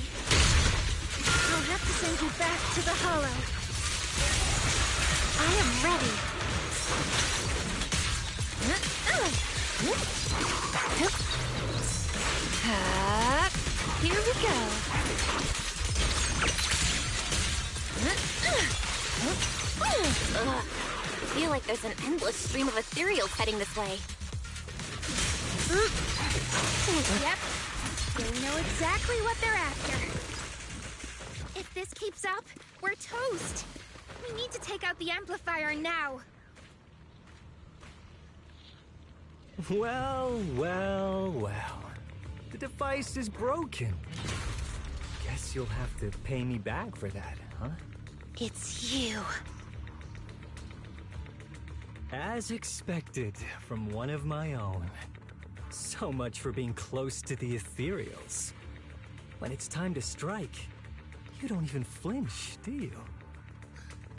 I'll have to send you back to the Hollow. I am ready. Here we go. Ugh. I feel like there's an endless stream of ethereals heading this way. Yep. They know exactly what they're after. If this keeps up, we're toast. We need to take out the amplifier now. Well, well, well. The device is broken. Guess you'll have to pay me back for that, huh? It's you. As expected from one of my own. So much for being close to the ethereals. When it's time to strike, you don't even flinch, do you?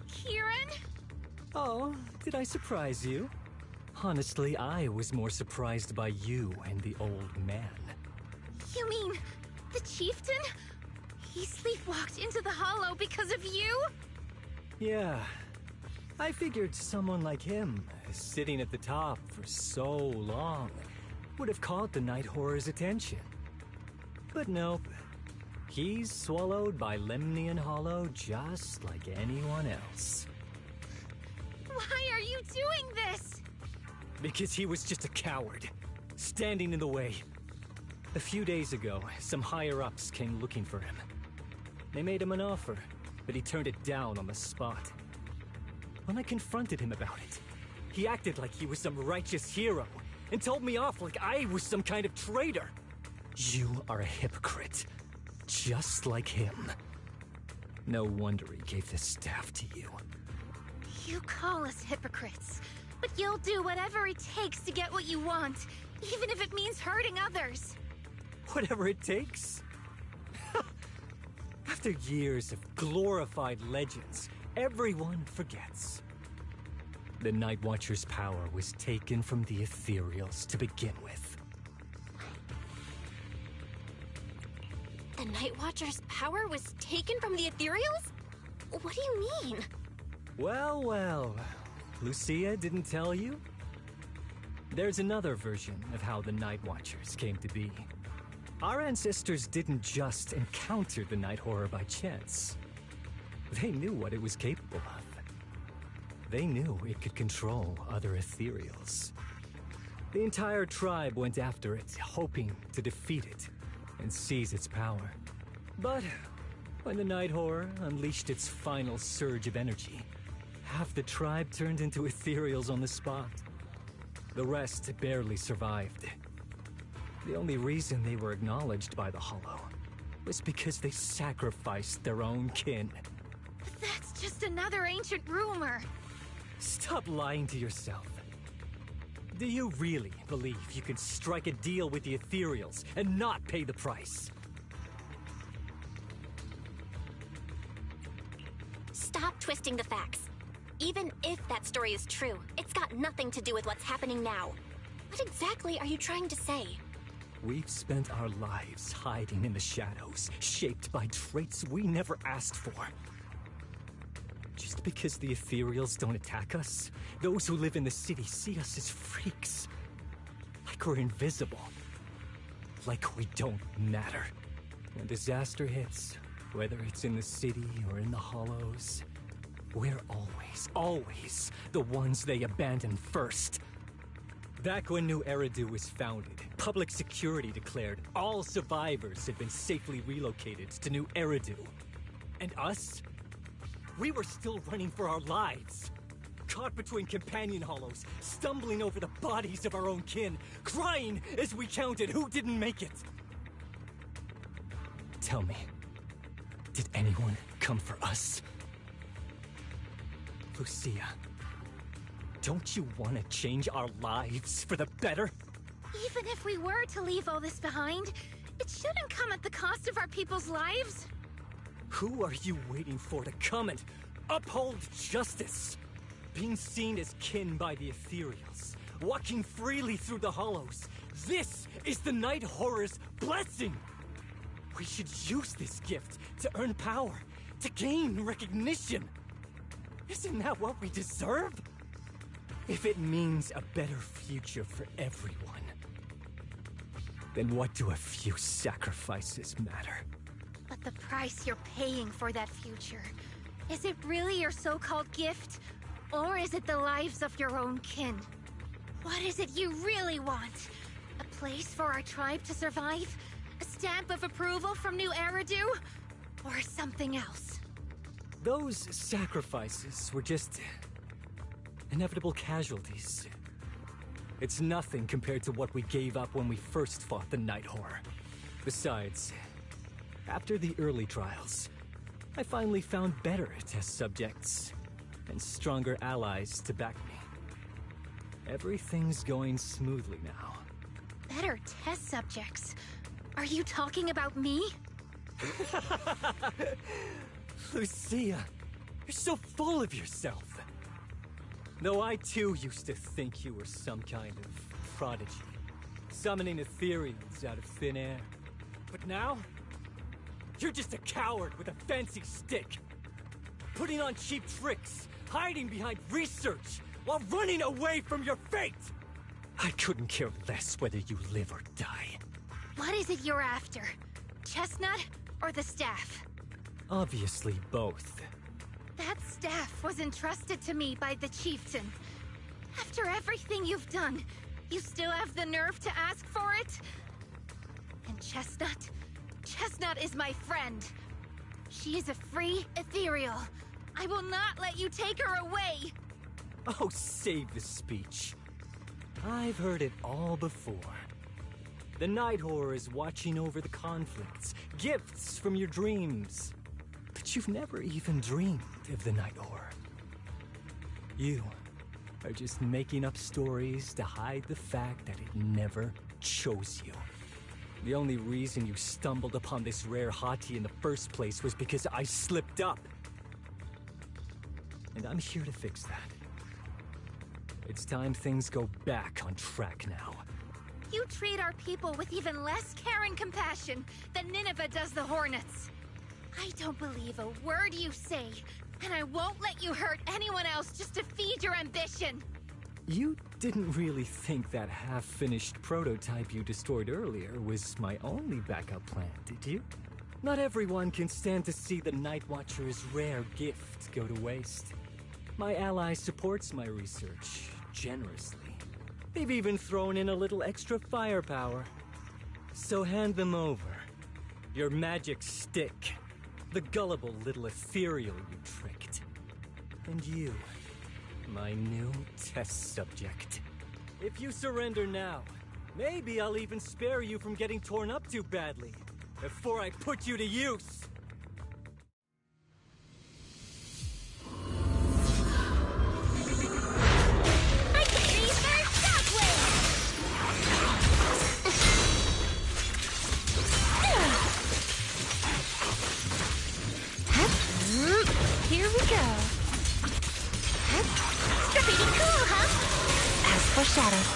Kieran? Oh, did I surprise you? Honestly, I was more surprised by you and the old man. You mean the chieftain? He sleepwalked into the hollow because of you? Yeah. I figured someone like him, sitting at the top for so long, would have caught the Night Horror's attention. But nope. He's swallowed by Lemnian Hollow just like anyone else. Why are you doing this? Because he was just a coward, standing in the way. A few days ago, some higher-ups came looking for him. They made him an offer, but he turned it down on the spot. When I confronted him about it, he acted like he was some righteous hero and told me off like I was some kind of traitor. You are a hypocrite, just like him. No wonder he gave the staff to you. You call us hypocrites, but you'll do whatever it takes to get what you want, even if it means hurting others. Whatever it takes? After years of glorified legends, everyone forgets. The Night Watcher's power was taken from the ethereals to begin with. The Night Watcher's power was taken from the ethereals? What do you mean? Well, well. Lucia didn't tell you? There's another version of how the Night Watchers came to be. Our ancestors didn't just encounter the Night Horror by chance. They knew what it was capable of. They knew it could control other ethereals. The entire tribe went after it, hoping to defeat it and seize its power. But when the Night Horror unleashed its final surge of energy, half the tribe turned into ethereals on the spot. The rest barely survived. The only reason they were acknowledged by the Hollow was because they sacrificed their own kin. That's just another ancient rumor. Stop lying to yourself. Do you really believe you can strike a deal with the ethereals and not pay the price? Stop twisting the facts. Even if that story is true, it's got nothing to do with what's happening now. What exactly are you trying to say? We've spent our lives hiding in the shadows, shaped by traits we never asked for. Just because the ethereals don't attack us, those who live in the city see us as freaks. Like we're invisible. Like we don't matter. When disaster hits, whether it's in the city or in the hollows, we're always the ones they abandon first. Back when New Eridu was founded, public security declared all survivors had been safely relocated to New Eridu. And us? We were still running for our lives. Caught between companion hollows, stumbling over the bodies of our own kin, crying as we counted who didn't make it. Tell me, did anyone come for us? Lucia, don't you want to change our lives for the better? Even if we were to leave all this behind, it shouldn't come at the cost of our people's lives. Who are you waiting for to come and uphold justice? Being seen as kin by the ethereals, walking freely through the hollows. This is the Night Horror's blessing! We should use this gift to earn power, to gain recognition. Isn't that what we deserve? If it means a better future for everyone, then what do a few sacrifices matter? But the price you're paying for that future, is it really your so-called gift? Or is it the lives of your own kin? What is it you really want? A place for our tribe to survive? A stamp of approval from New Eridu? Or something else? Those sacrifices were just inevitable casualties. It's nothing compared to what we gave up when we first fought the Night Horror. Besides, after the early trials, I finally found better test subjects and stronger allies to back me. Everything's going smoothly now. Better test subjects? Are you talking about me? Lucia, you're so full of yourself. Though I too used to think you were some kind of prodigy, summoning ethereals out of thin air. But now, you're just a coward with a fancy stick, putting on cheap tricks, hiding behind research, while running away from your fate! I couldn't care less whether you live or die. What is it you're after? Chestnut or the staff? Obviously both. That staff was entrusted to me by the chieftain. After everything you've done, you still have the nerve to ask for it? And Chestnut? Chestnut is my friend. She is a free ethereal. I will not let you take her away! Oh, save the speech. I've heard it all before. The Night Horror is watching over the conflicts, gifts from your dreams. But you've never even dreamed of the Night Horror. You are just making up stories to hide the fact that it never chose you. The only reason you stumbled upon this rare hottie in the first place was because I slipped up. And I'm here to fix that. It's time things go back on track now. You treat our people with even less care and compassion than Nineveh does the Hornets. I don't believe a word you say, and I won't let you hurt anyone else just to feed your ambition. You didn't really think that half-finished prototype you destroyed earlier was my only backup plan, did you? Not everyone can stand to see the Night Watcher's rare gift go to waste. My ally supports my research generously. They've even thrown in a little extra firepower. So hand them over. Your magic stick. The gullible little ethereal you tricked. And you, my new test subject. If you surrender now, maybe I'll even spare you from getting torn up too badly before I put you to use. Here we go. Pretty cool, huh? As foreshadowed.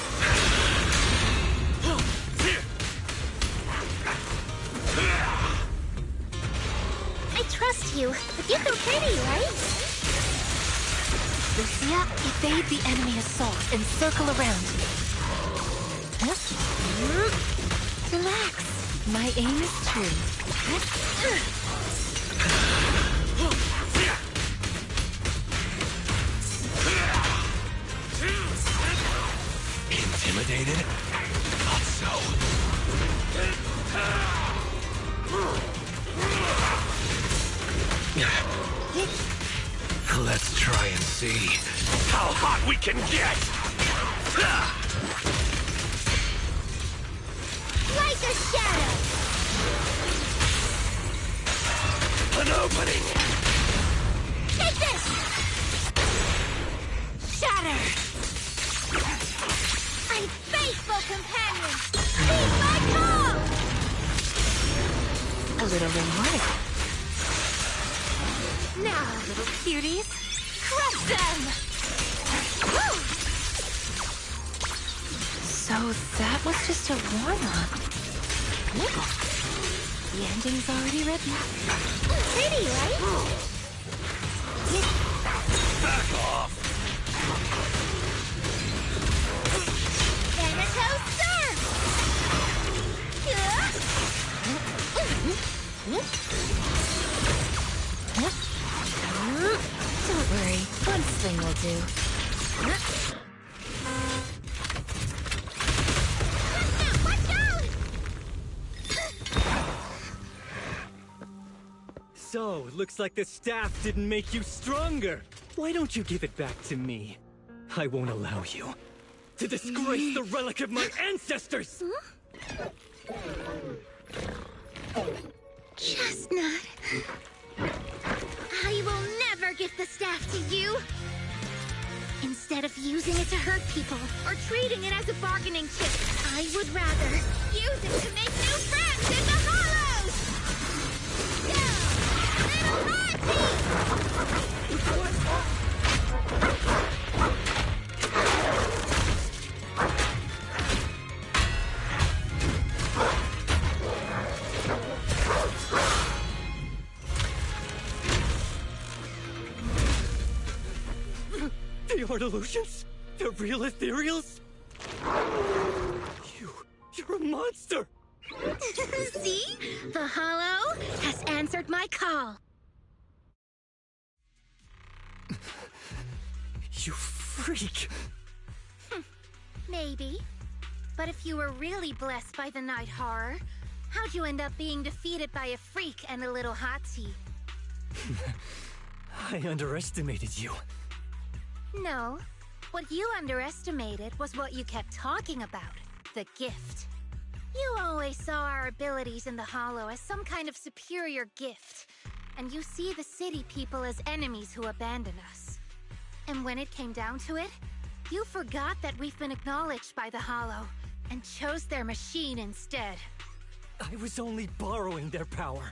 I trust you, but you feel pretty, right? Lucia, evade the enemy assault and circle around. Relax. My aim is true. Intimidated? Thought so. Let's try and see how hot we can get! Like a shadow! An opening! Take this! Shatter! I'm faithful companion! Heed my call! A little reward. Now, little cuties, crush them! Woo! So that was just a warm-up. The ending's already written. Pretty, right? Back off! Thanatos serve! Don't worry, one swing will do. Watch out! So, looks like the staff didn't make you stronger. Why don't you give it back to me? I won't allow you to disgrace the relic of my ancestors! Chestnut. I will never give the staff to you. Instead of using it to hurt people or treating it as a bargaining chip, I would rather use it to make new friends in the hollows! Go! Little The art illusions? The real ethereals? You're a monster! See? The hollow has answered my call. You freak! Maybe. But if you were really blessed by the night horror, how'd you end up being defeated by a freak and a little hot tea? I underestimated you. No. What you underestimated was what you kept talking about. The gift. You always saw our abilities in the Hollow as some kind of superior gift. And you see the city people as enemies who abandon us. And when it came down to it, you forgot that we've been acknowledged by the Hollow and chose their machine instead. I was only borrowing their power.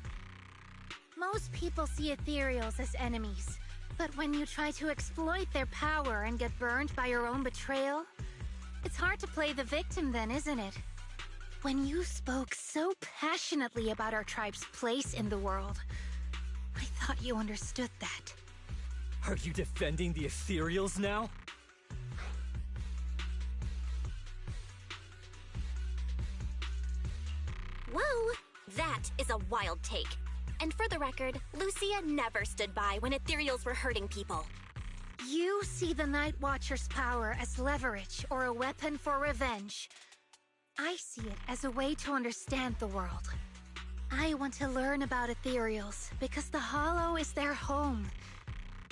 Most people see ethereals as enemies. But when you try to exploit their power and get burned by your own betrayal, it's hard to play the victim then, isn't it? When you spoke so passionately about our tribe's place in the world, I thought you understood that. Are you defending the ethereals now? Whoa! That is a wild take. And for the record, Lucia never stood by when ethereals were hurting people. You see the Night Watcher's power as leverage or a weapon for revenge. I see it as a way to understand the world. I want to learn about ethereals because the Hollow is their home.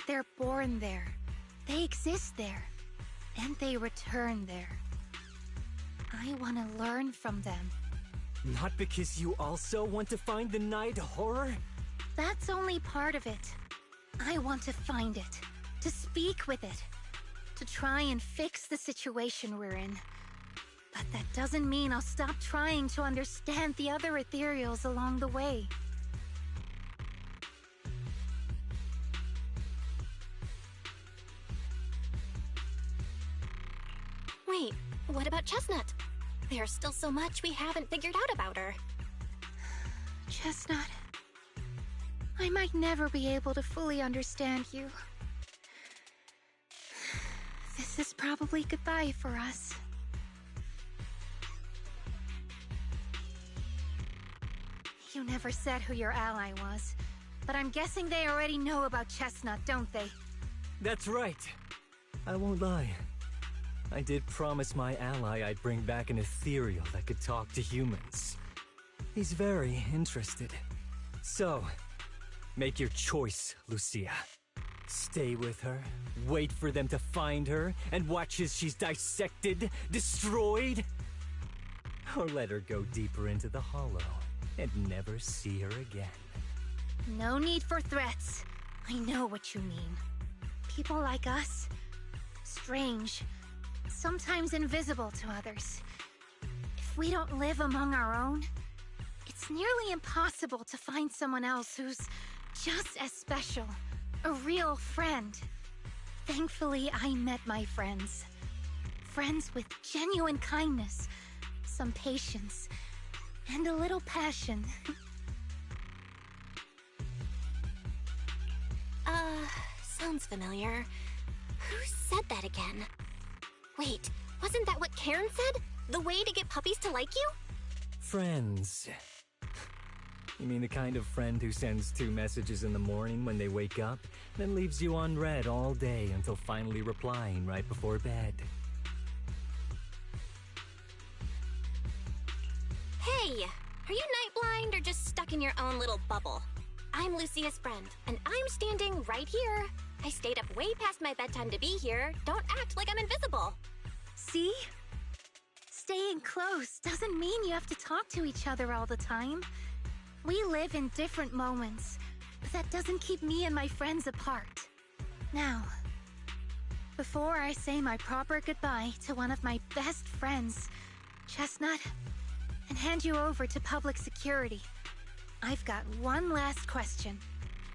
They're born there. They exist there. And they return there. I want to learn from them. Not because you also want to find the night horror? That's only part of it. I want to find it, to speak with it, to try and fix the situation we're in. But that doesn't mean I'll stop trying to understand the other ethereals along the way. Wait, what about Chestnut? There's still so much we haven't figured out about her. Chestnut, I might never be able to fully understand you. This is probably goodbye for us. You never said who your ally was, but I'm guessing they already know about Chestnut, don't they? That's right. I won't lie. I did promise my ally I'd bring back an ethereal that could talk to humans. He's very interested. So, make your choice, Lucia. Stay with her, wait for them to find her, and watch as she's dissected, destroyed? Or let her go deeper into the Hollow and never see her again. No need for threats. I know what you mean. People like us, strange, sometimes invisible to others. If we don't live among our own, it's nearly impossible to find someone else who's just as special, a real friend. Thankfully, I met my friends. Friends with genuine kindness, some patience, and a little passion. Sounds familiar. Who said that again? Wait, wasn't that what Karen said? The way to get puppies to like you? Friends. You mean the kind of friend who sends 2 messages in the morning when they wake up, then leaves you unread all day until finally replying right before bed? Hey, are you night blind or just stuck in your own little bubble? I'm Lucia's friend, and I'm standing right here. I stayed up way past my bedtime to be here. Don't act like I'm invisible. See? Staying close doesn't mean you have to talk to each other all the time. We live in different moments, but that doesn't keep me and my friends apart. Now, before I say my proper goodbye to one of my best friends, Chestnut, and hand you over to public security, I've got one last question.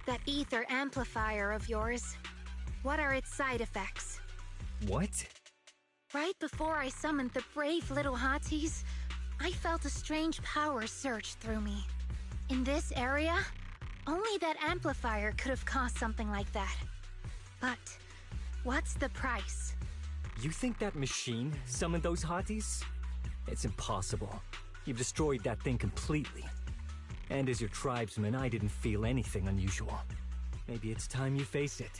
That ether amplifier of yours, what are its side effects? What? Right before I summoned the brave little hotties, I felt a strange power surge through me. In this area, only that amplifier could have caused something like that. But what's the price? You think that machine summoned those hotties? It's impossible. You've destroyed that thing completely. And as your tribesman, I didn't feel anything unusual. Maybe it's time you face it.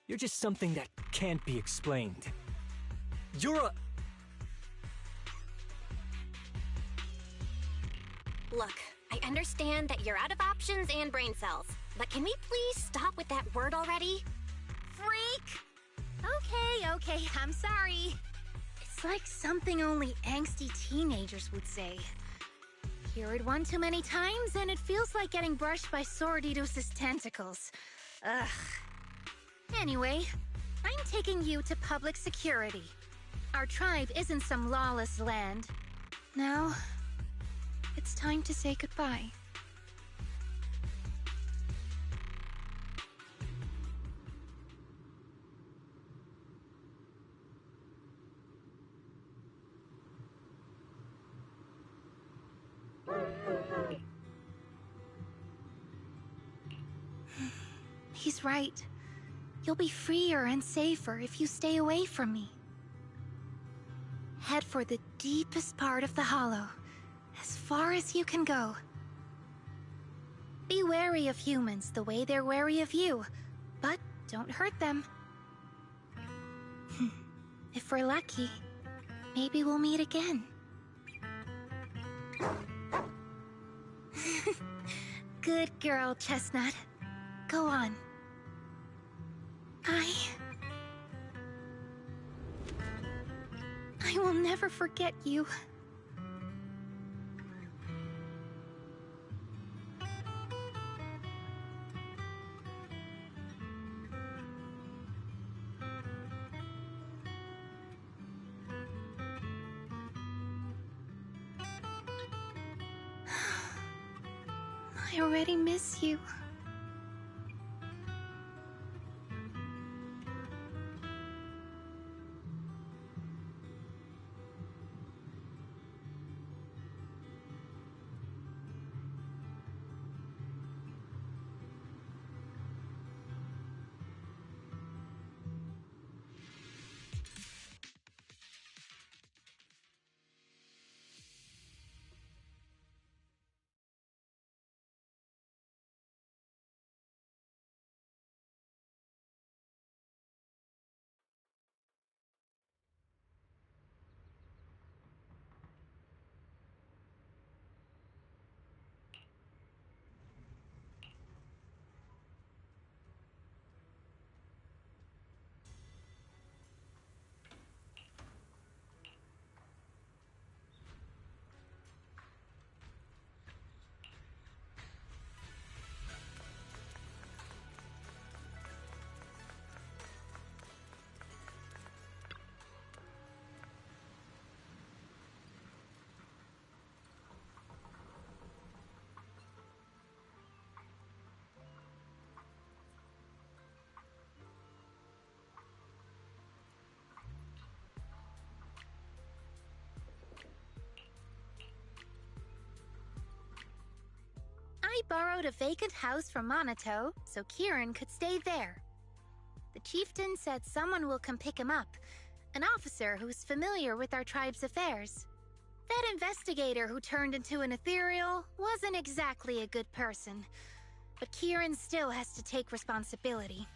You're just something that can't be explained. You're a... Look, I understand that you're out of options and brain cells, but can we please stop with that word already? Freak! Okay, I'm sorry. It's like something only angsty teenagers would say. Hear it one too many times, and it feels like getting brushed by Swordidus' tentacles. Ugh. Anyway, I'm taking you to public security. Our tribe isn't some lawless land. Now, it's time to say goodbye. He's right. You'll be freer and safer if you stay away from me. Head for the deepest part of the hollow, as far as you can go. Be wary of humans the way they're wary of you, but don't hurt them. If we're lucky, maybe we'll meet again. Good girl, Chestnut. Go on. I will never forget you. I already miss you. I borrowed a vacant house from Monato so Kieran could stay there. The chieftain said someone will come pick him up, an officer who's familiar with our tribe's affairs. That investigator who turned into an ethereal wasn't exactly a good person, but Kieran still has to take responsibility.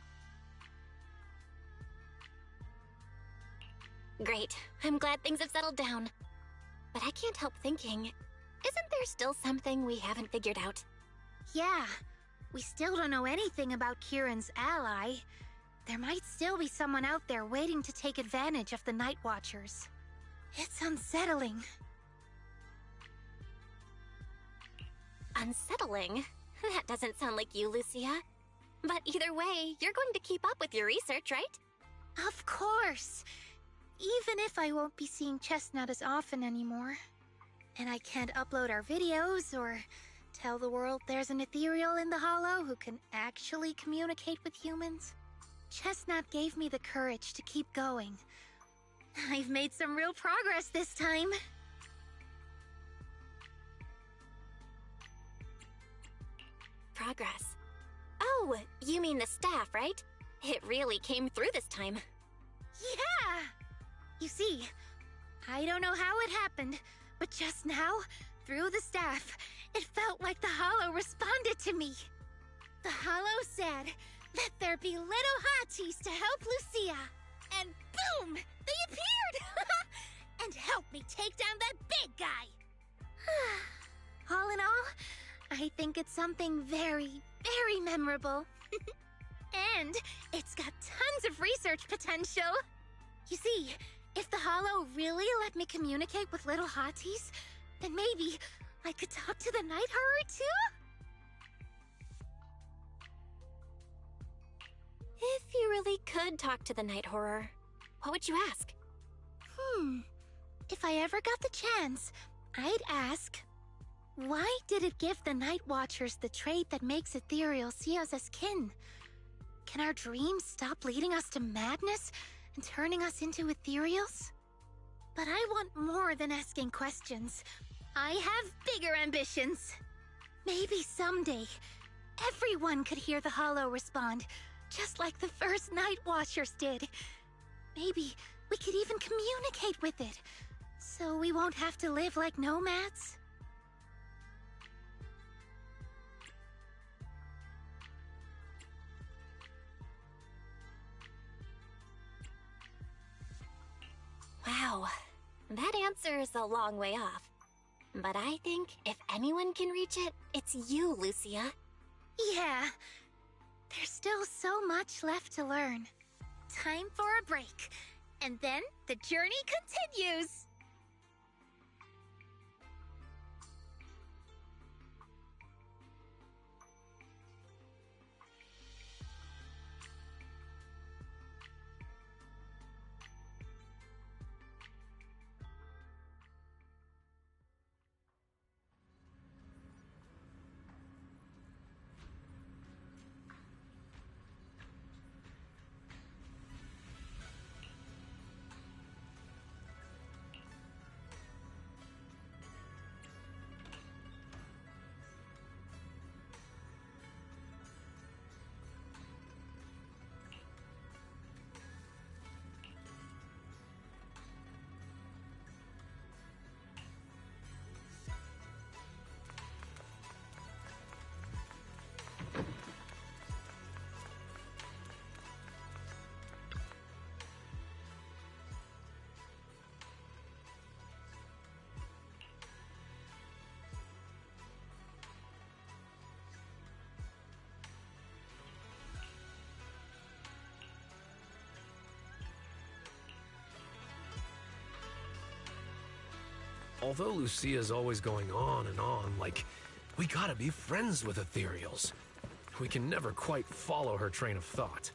Great. I'm glad things have settled down. But I can't help thinking, isn't there still something we haven't figured out? Yeah, We still don't know anything about Kieran's ally. There might still be someone out there waiting to take advantage of the Night Watchers. It's unsettling. Unsettling? That doesn't sound like you, Lucia. But either way, you're going to keep up with your research, right? Of course. Even if I won't be seeing Chestnut as often anymore. And I can't upload our videos or tell the world there's an ethereal in the Hollow who can actually communicate with humans. Chestnut gave me the courage to keep going. I've made some real progress this time. Progress. Oh, you mean the staff, right? It really came through this time. Yeah! You see, I don't know how it happened, but just now, through the staff, it felt like the Hollow responded to me. The Hollow said, "Let there be little hotties to help Lucia." And boom! They appeared! And helped me take down that big guy! All in all, I think it's something very, very memorable. And it's got tons of research potential. You see, if the Hollow really let me communicate with little hotties, then maybe I could talk to the Night Horror too? If you really could talk to the Night Horror, what would you ask? If I ever got the chance, I'd ask, why did it give the Night Watchers the trait that makes ethereal see us as kin? Can our dreams stop leading us to madness and turning us into ethereals? But I want more than asking questions. I have bigger ambitions. Maybe someday, everyone could hear the Hollow respond, just like the first Night Watchers did. Maybe we could even communicate with it, so we won't have to live like nomads. Wow, that answer is a long way off. But I think if anyone can reach it, it's you, Lucia. Yeah, there's still so much left to learn. Time for a break, and then the journey continues! Although Lucia's always going on and on, like, we gotta be friends with ethereals. We can never quite follow her train of thought.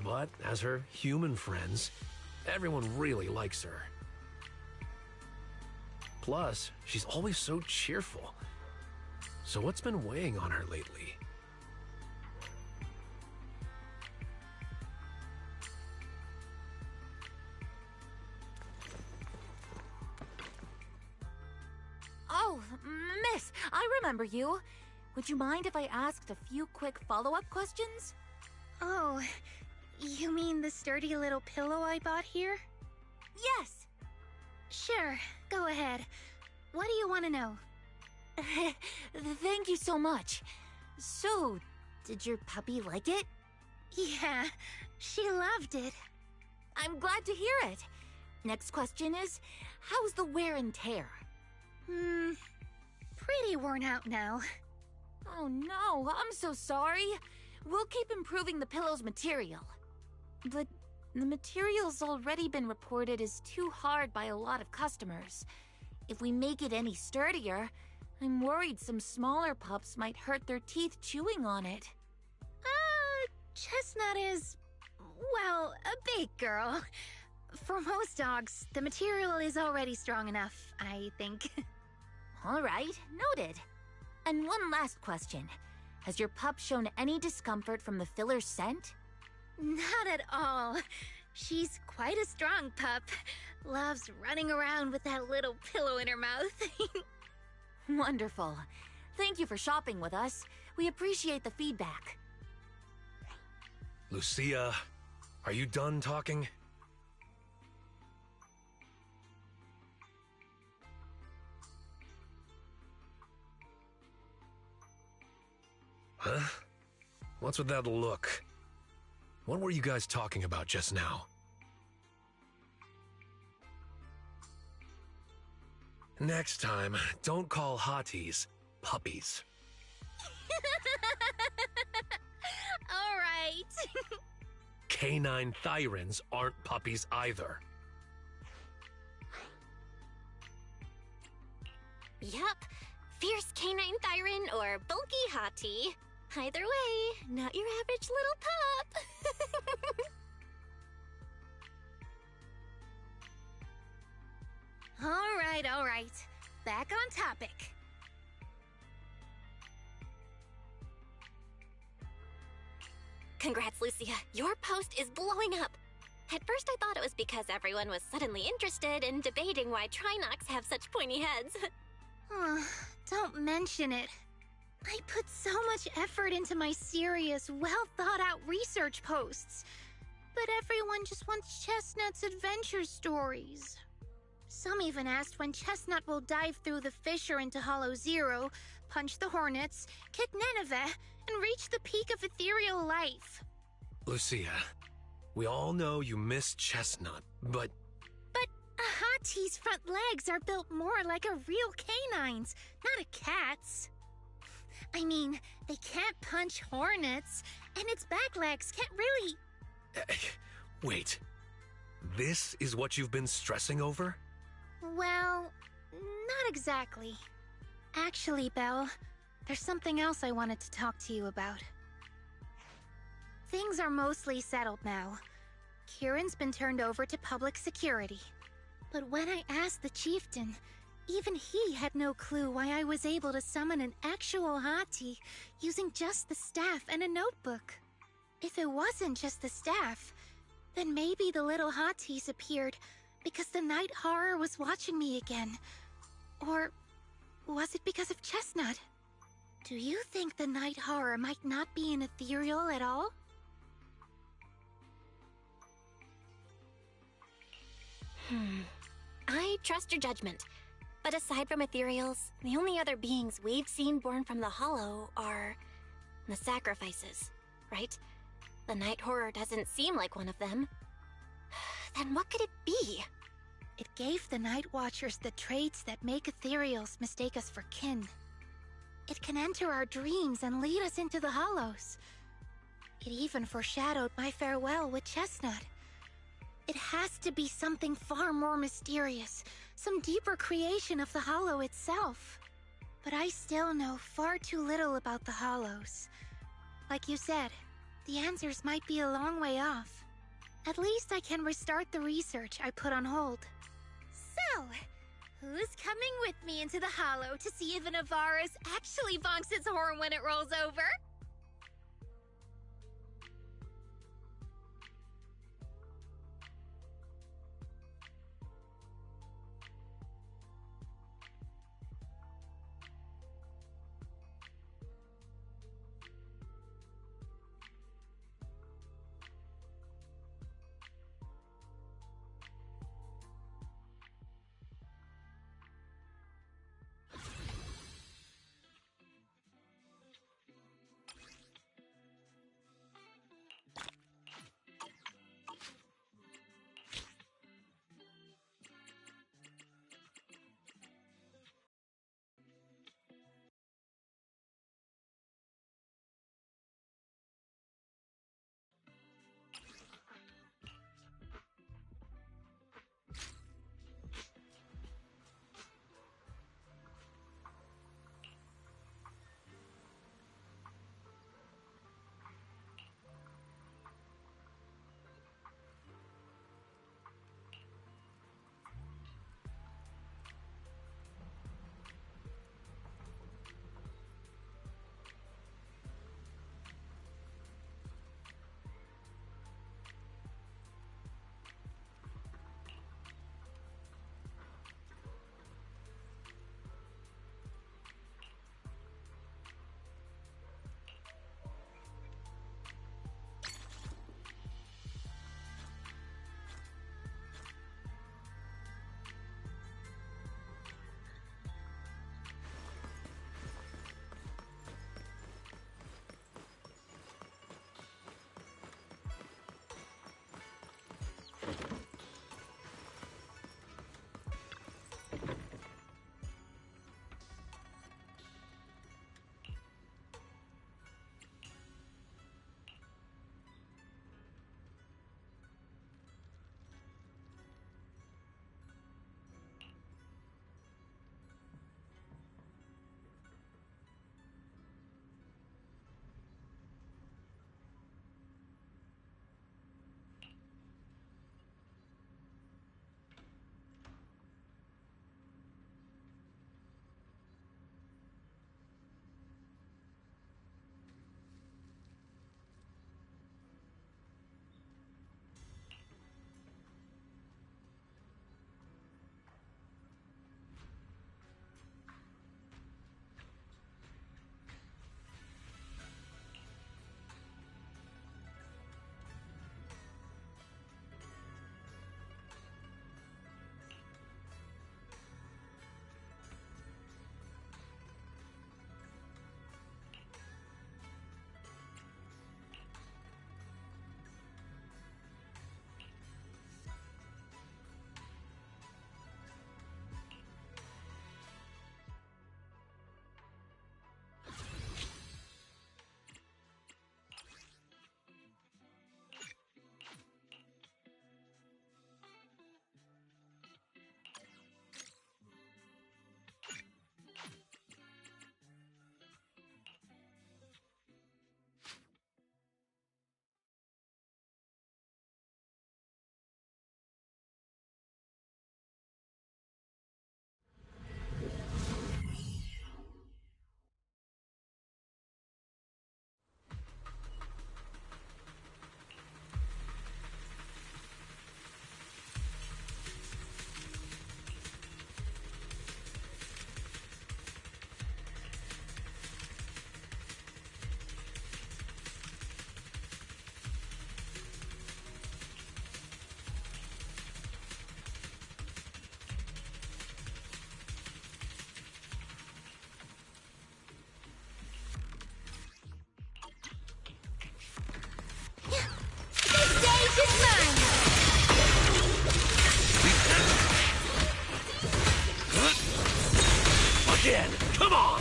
But as her human friends, everyone really likes her. Plus, she's always so cheerful. So what's been weighing on her lately? Oh, miss, I remember you. Would you mind if I asked a few quick follow-up questions? Oh, you mean the sturdy little pillow I bought here? Yes. Sure, go ahead. What do you want to know? Thank you so much. So, did your puppy like it? Yeah, she loved it. I'm glad to hear it. Next question is, how's the wear and tear? pretty worn out now. Oh no, I'm so sorry. We'll keep improving the pillow's material. But the material's already been reported as too hard by a lot of customers. If we make it any sturdier, I'm worried some smaller pups might hurt their teeth chewing on it. Chestnut is, well, a big girl. For most dogs, the material is already strong enough, I think. All right, noted. And one last question. Has your pup shown any discomfort from the filler's scent? Not at all. She's quite a strong pup. Loves running around with that little pillow in her mouth. Wonderful. Thank you for shopping with us. We appreciate the feedback. Lucia, are you done talking? Huh? What's with that look? What were you guys talking about just now? Next time, don't call hotties puppies. All right. Canine thyrans aren't puppies either. Yup. Fierce canine thyron or bulky hottie. Either way, not your average little pup. All right. Back on topic. Congrats, Lucia. Your post is blowing up. At first I thought it was because everyone was suddenly interested in debating why Trinocs have such pointy heads. Don't mention it. I put so much effort into my serious, well-thought-out research posts. But everyone just wants Chestnut's adventure stories. Some even asked when Chestnut will dive through the fissure into Hollow Zero, punch the hornets, kick Nineveh, and reach the peak of ethereal life. Lucia, we all know you miss Chestnut, but... But a hottie's front legs are built more like a real canine's, not a cat's. I mean, they can't punch hornets, and its back legs can't really... Wait. This is what you've been stressing over? Well, not exactly. Actually, Belle, there's something else I wanted to talk to you about. Things are mostly settled now. Kieran's been turned over to public security. But when I asked the chieftain, even he had no clue why I was able to summon an actual hottie using just the staff and a notebook. If it wasn't just the staff, then maybe the little hotties appeared because the night horror was watching me again. Or was it because of Chestnut? Do you think the night horror might not be an ethereal at all? I trust your judgment. But aside from ethereals, the only other beings we've seen born from the Hollow are... the sacrifices, right? The night horror doesn't seem like one of them. Then what could it be? It gave the Night Watchers the traits that make ethereals mistake us for kin. It can enter our dreams and lead us into the Hollows. It even foreshadowed my farewell with Chestnut. It has to be something far more mysterious, some deeper creation of the Hollow itself. But I still know far too little about the Hollows. Like you said, the answers might be a long way off. At least I can restart the research I put on hold. So, who's coming with me into the Hollow to see if an Avaris actually bonks its horn when it rolls over? is mine! Again! Come on!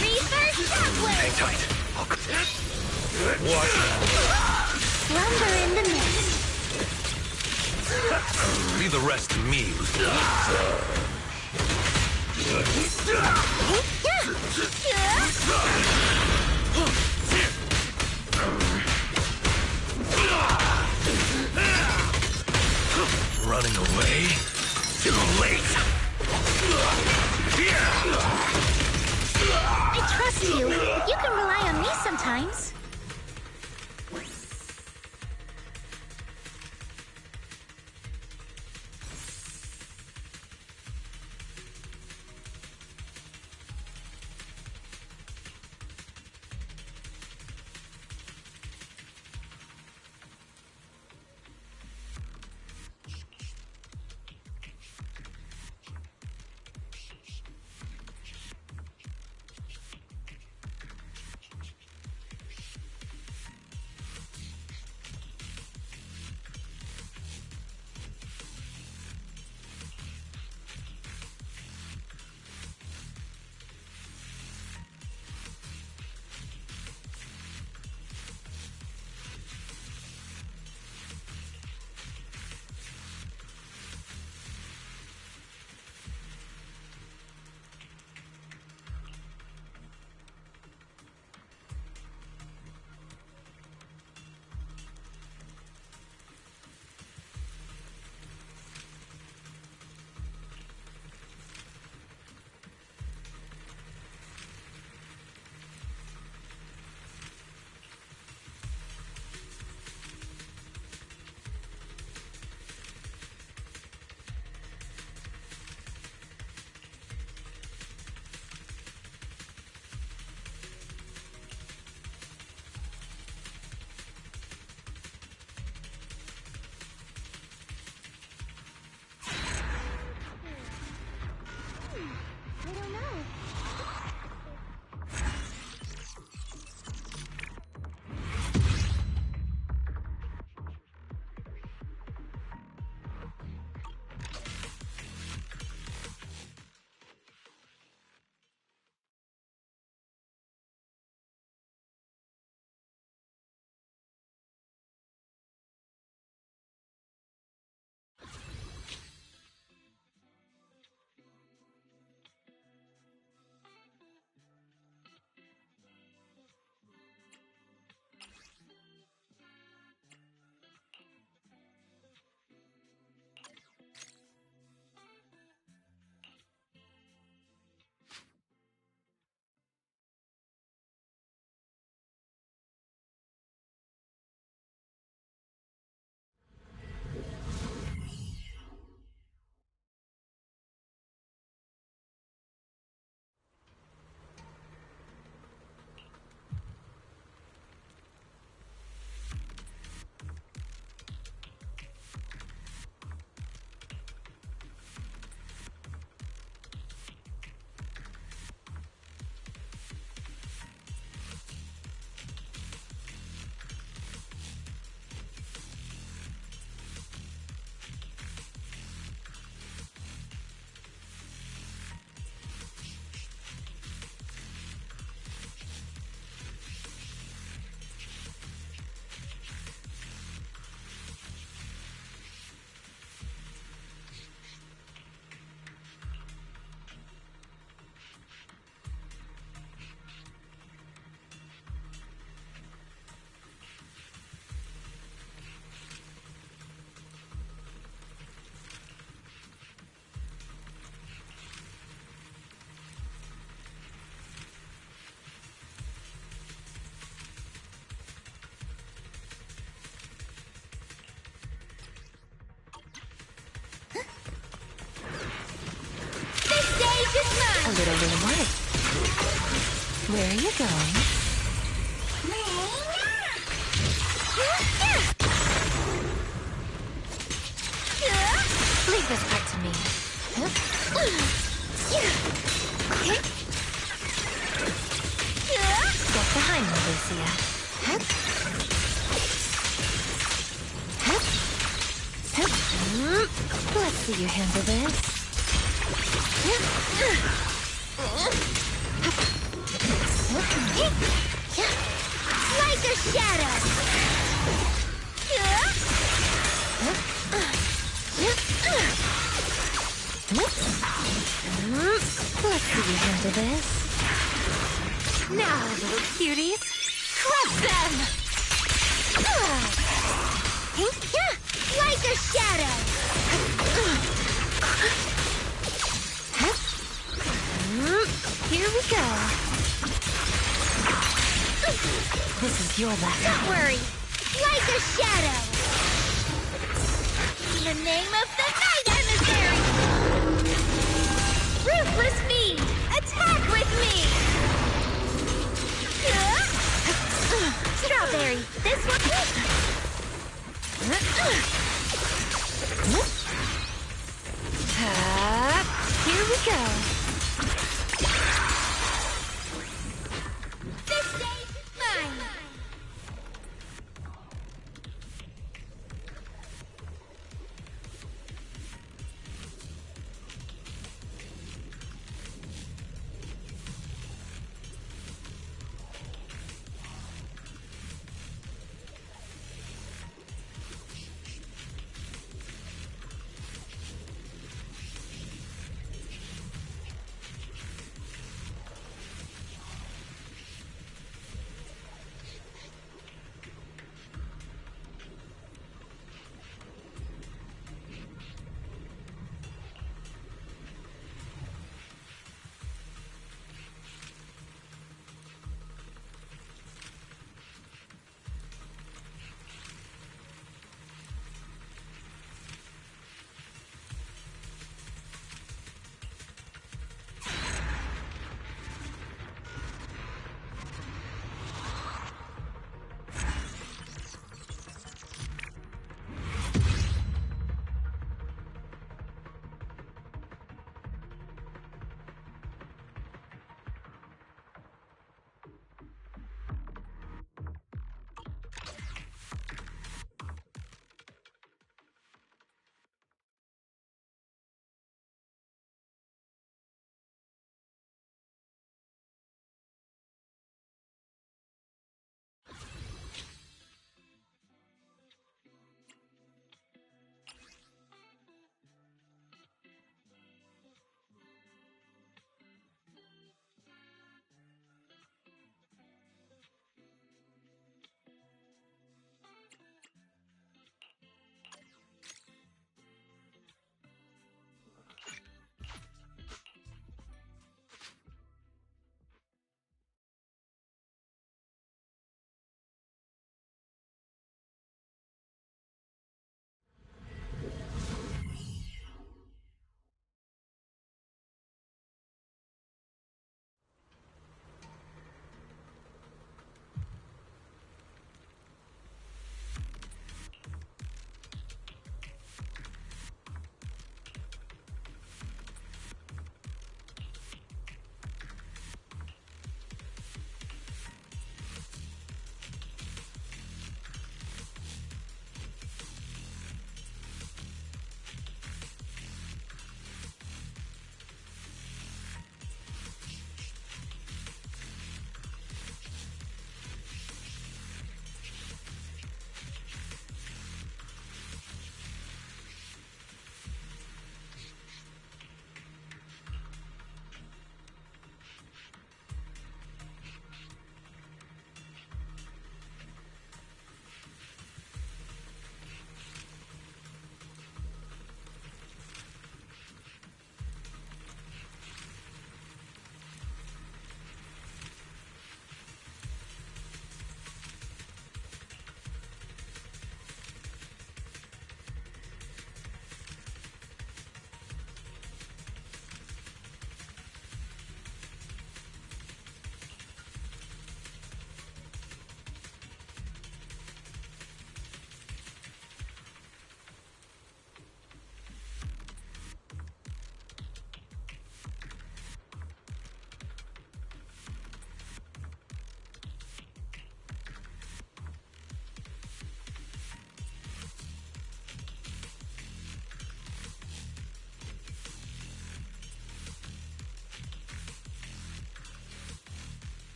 Reverse shockwave! Hang tight. What? Slumber in the mist. Leave the rest to me. Running away? Too late! I trust you. You can rely on me sometimes. A little bit of what? Where are you going? Leave this part to me. Get behind me, Lucia. Let's see you handle this. Like a shadow! Let's see you handle this. Now, little cuties, crush them! Like a shadow! Here we go. This is your lesson. Don't worry! Like a shadow! In the name of the night emissary! Ruthless fiend! Attack with me! Strawberry, this one... Here we go. This stage, mine!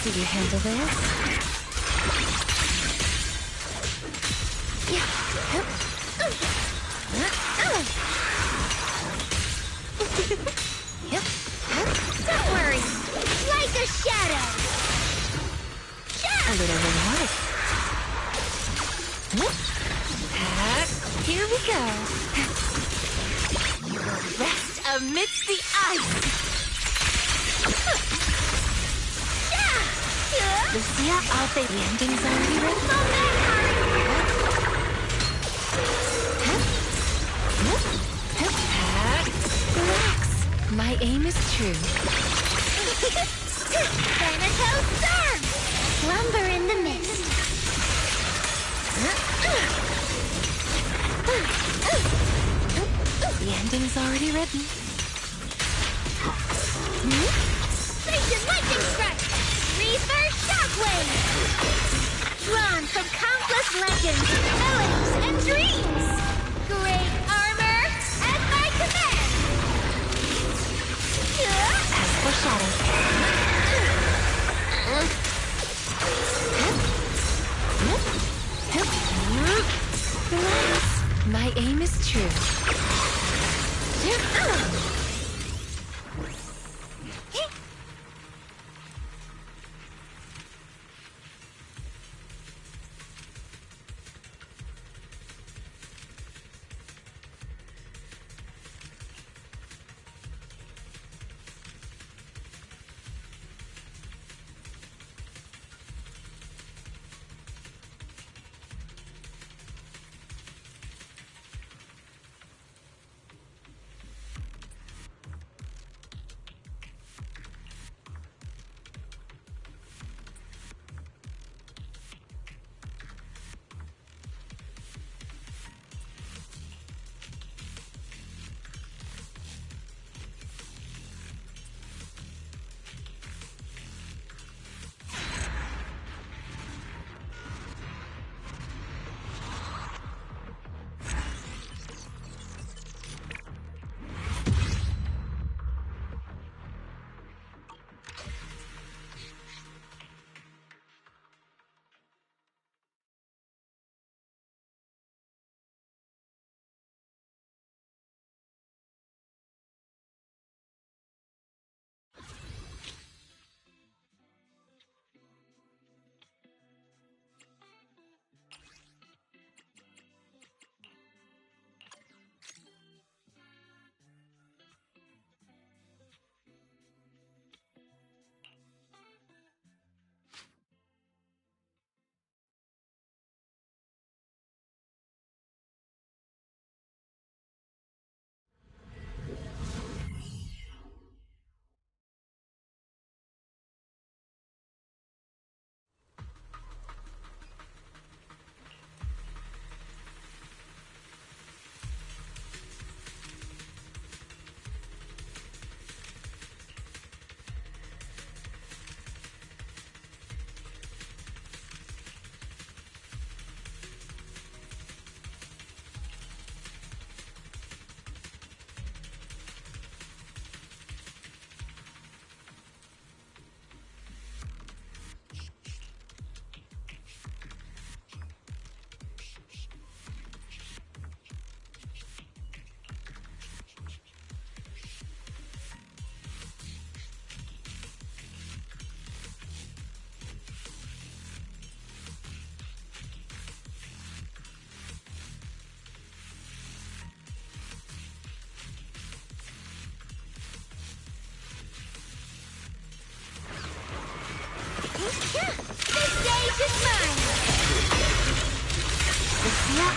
see you handle this. Don't worry, like a shadow. A little reward. Here we go. You will rest amidst the ice. Lucia, I'll say the ending's already written. Relax. My aim is true. Thanatos serve! Slumber in the mist. The ending's already written. Station lightning strike! Reverse shockwave! Drawn from countless legends, melodies, and dreams! Great armor at my command! As for shadow. Relax. My aim is true.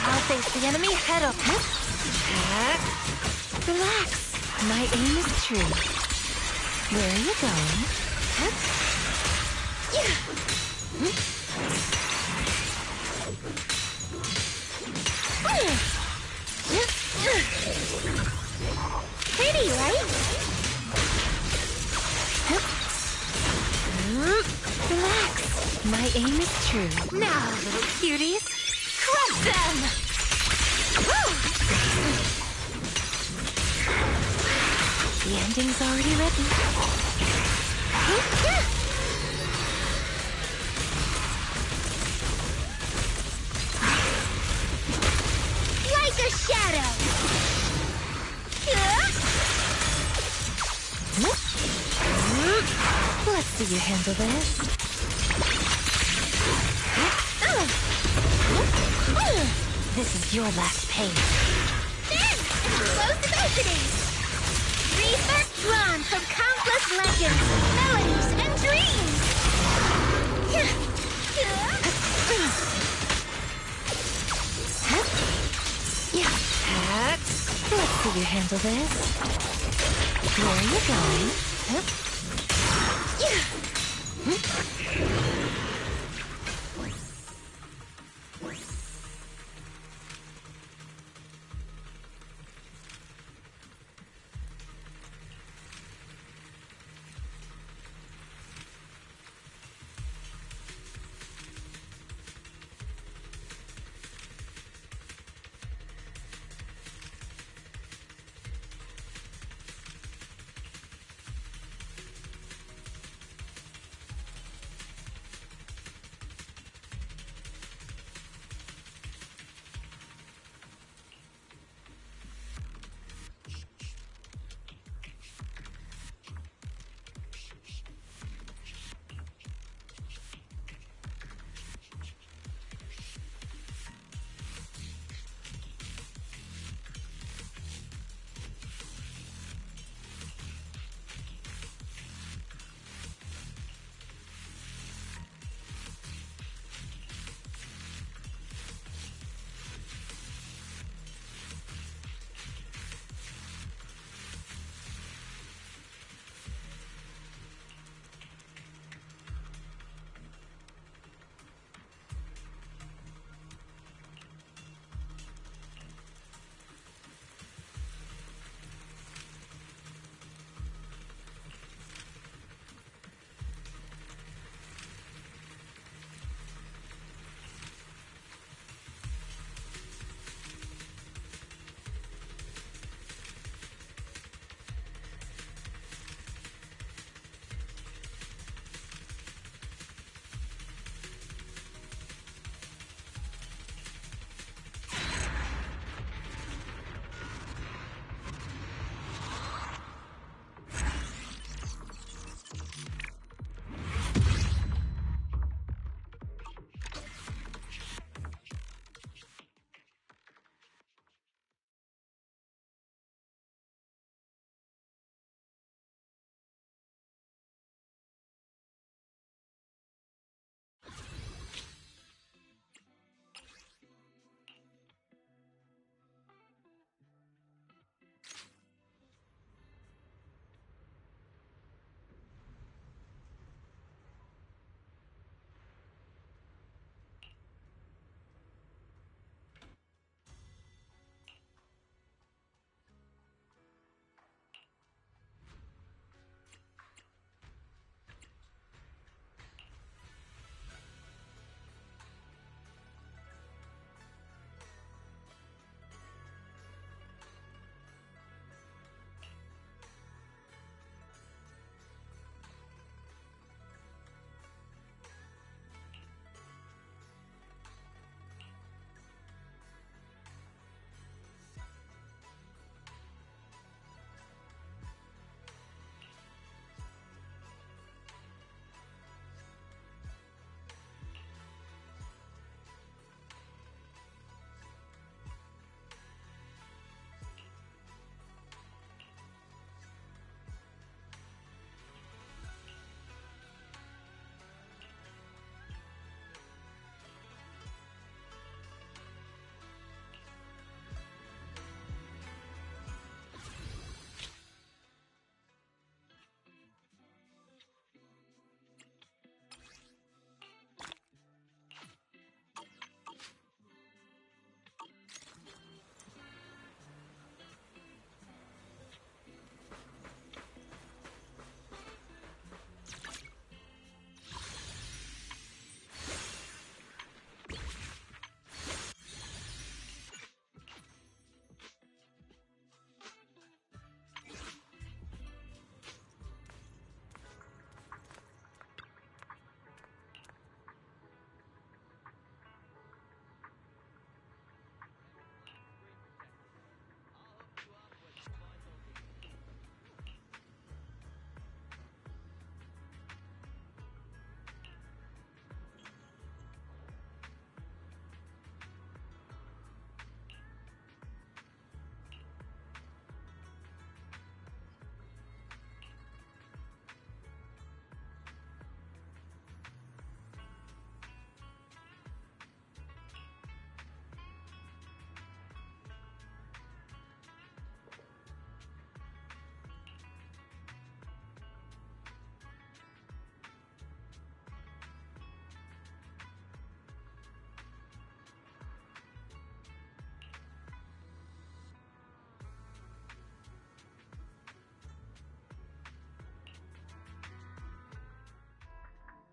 I'll face the enemy head up. Relax. My aim is true. Where are you going? Pretty, right? Relax. My aim is true. Now, little cuties, crush them! The ending's already written. see you handle this. This is your last page. Then, explosive opening! Research drawn from countless legends, melodies, and dreams! Let's see you handle this. Where are you going?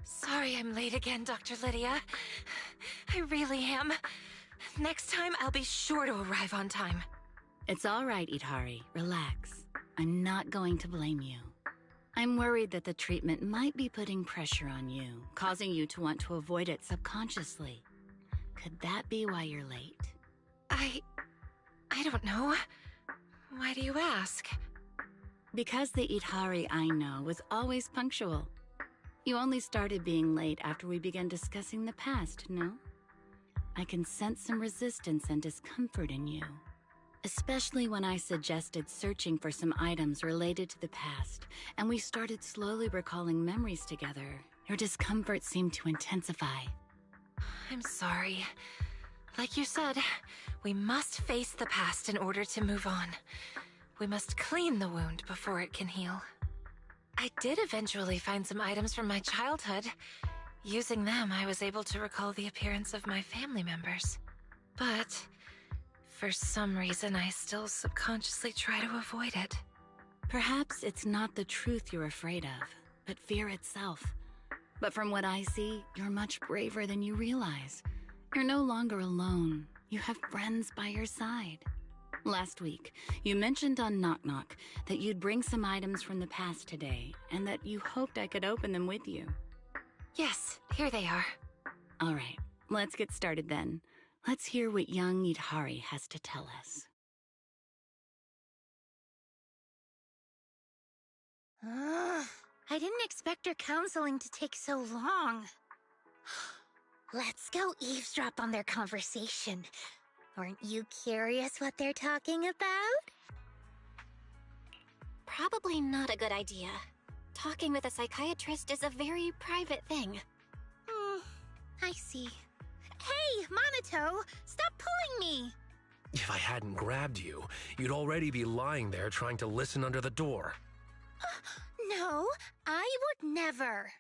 Sorry I'm late again, Dr. Lydia. I really am. Next time, I'll be sure to arrive on time. It's all right, Idhari. Relax. I'm not going to blame you. I'm worried that the treatment might be putting pressure on you, causing you to want to avoid it subconsciously. Could that be why you're late? I don't know. Why do you ask? Because the Idhari I know was always punctual. You only started being late after we began discussing the past, no? I can sense some resistance and discomfort in you. Especially when I suggested searching for some items related to the past, and we started slowly recalling memories together. Your discomfort seemed to intensify. I'm sorry. Like you said, we must face the past in order to move on. We must clean the wound before it can heal. I did eventually find some items from my childhood. Using them, I was able to recall the appearance of my family members. But for some reason, I still subconsciously try to avoid it. Perhaps it's not the truth you're afraid of, but fear itself. But from what I see, you're much braver than you realize. You're no longer alone. You have friends by your side. Last week, you mentioned on Knock Knock that you'd bring some items from the past today, and that you hoped I could open them with you. Yes, here they are. All right, let's get started then. Let's hear what young Idhari has to tell us. I didn't expect her counseling to take so long. Let's go eavesdrop on their conversation. Aren't you curious what they're talking about? Probably not a good idea. Talking with a psychiatrist is a very private thing. I see. Hey, Monato! Stop pulling me! If I hadn't grabbed you, you'd already be lying there trying to listen under the door. No, I would never.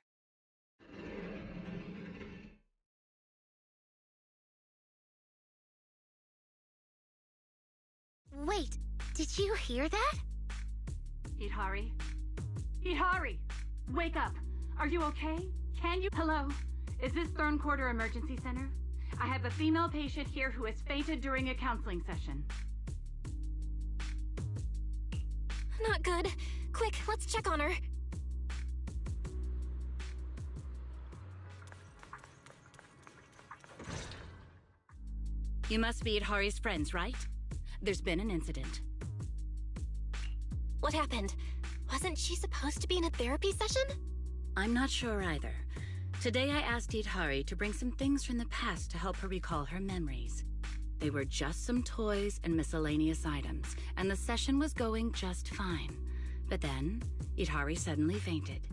Wait, did you hear that? Idhari? Idhari! Wake up! Are you okay? Can you— Hello? Is this Thorn Quarter Emergency Center? I have a female patient here who has fainted during a counseling session. Not good. Quick, let's check on her. You must be Idhari's friends, right? There's been an incident. What happened? Wasn't she supposed to be in a therapy session? I'm not sure either. Today I asked Idhari to bring some things from the past to help her recall her memories. They were just some toys and miscellaneous items, and the session was going just fine. But then, Idhari suddenly fainted.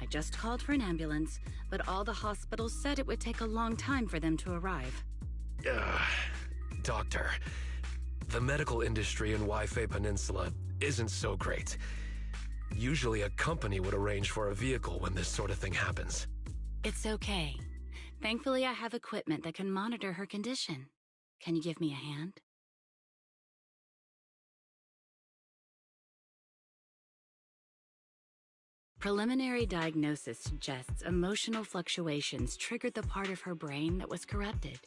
I just called for an ambulance, but all the hospitals said it would take a long time for them to arrive. Doctor, the medical industry in Waifei Peninsula isn't so great. Usually a company would arrange for a vehicle when this sort of thing happens. It's okay. Thankfully, I have equipment that can monitor her condition. Can you give me a hand? Preliminary diagnosis suggests emotional fluctuations triggered the part of her brain that was corrupted.